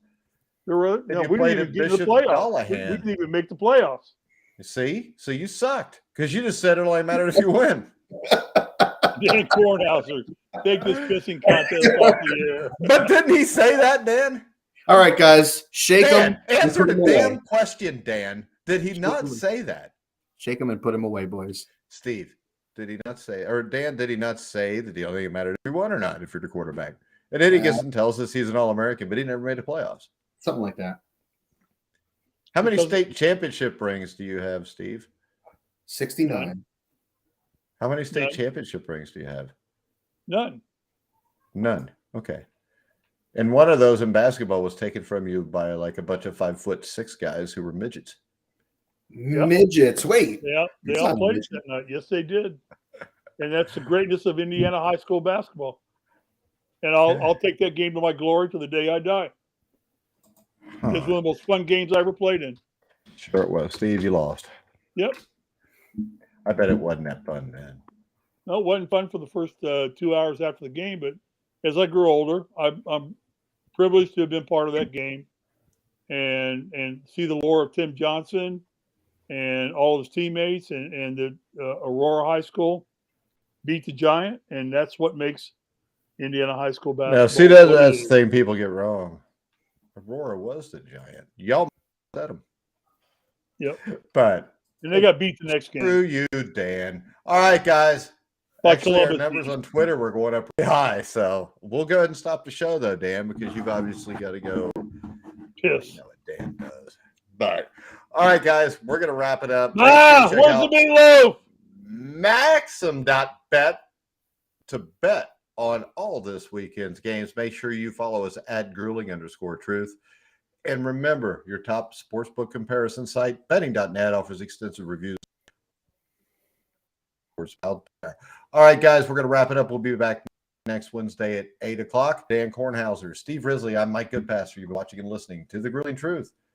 We didn't even get to the playoffs. We didn't even make the playoffs. See? So you sucked because you just said it only mattered if you win. Dan Kornhauser, take this pissing contest off the air. But didn't he say that, Dan? All right, guys. Shake him. Answer the damn question, Dan. Did he not say that? Shake him and put him away, boys. Steve. Did he not say, or Dan, did he not say that the only thing that mattered if you won or not if you're the quarterback? And then he gets and tells us he's an All-American, but he never made the playoffs. Something like that. How many state championship rings do you have, Steve? 69. How many state championship rings do you have? None. Okay. And one of those in basketball was taken from you by like a bunch of 5'6" guys who were midgets. Yep. Midgets. Wait. Yeah, they all played that night. Yes, they did. And that's the greatness of Indiana high school basketball. And I'll take that game to my glory to the day I die. It's one of the most fun games I ever played in. Sure it was. Steve, you lost. Yep. I bet it wasn't that fun, man. No, it wasn't fun for the first 2 hours after the game, but as I grew older, I'm privileged to have been part of that game and see the lore of Tim Johnson and all of his teammates and the Aurora High School beat the Giant, and that's what makes Indiana high school basketball. Now, see, that's the thing people get wrong. Aurora was the Giant. Y'all said them. Yep. But and they got beat the next game. Screw you, Dan. All right, guys. Actually, our numbers on Twitter were going up pretty high, so we'll go ahead and stop the show, though, Dan, because you've obviously got to go. Piss. You know what Dan does. But all right, guys, we're gonna wrap it up. Where's the meatloaf? Maxim.bet to bet on all this weekend's games. Make sure you follow us at grueling_truth. And remember, your top sportsbook comparison site, betting.net, offers extensive reviews. Out there. All right, guys, we're going to wrap it up. We'll be back next Wednesday at 8 o'clock. Dan Kornhauser, Steve Risley, I'm Mike Goodpaster. You've been watching and listening to The Grueling Truth.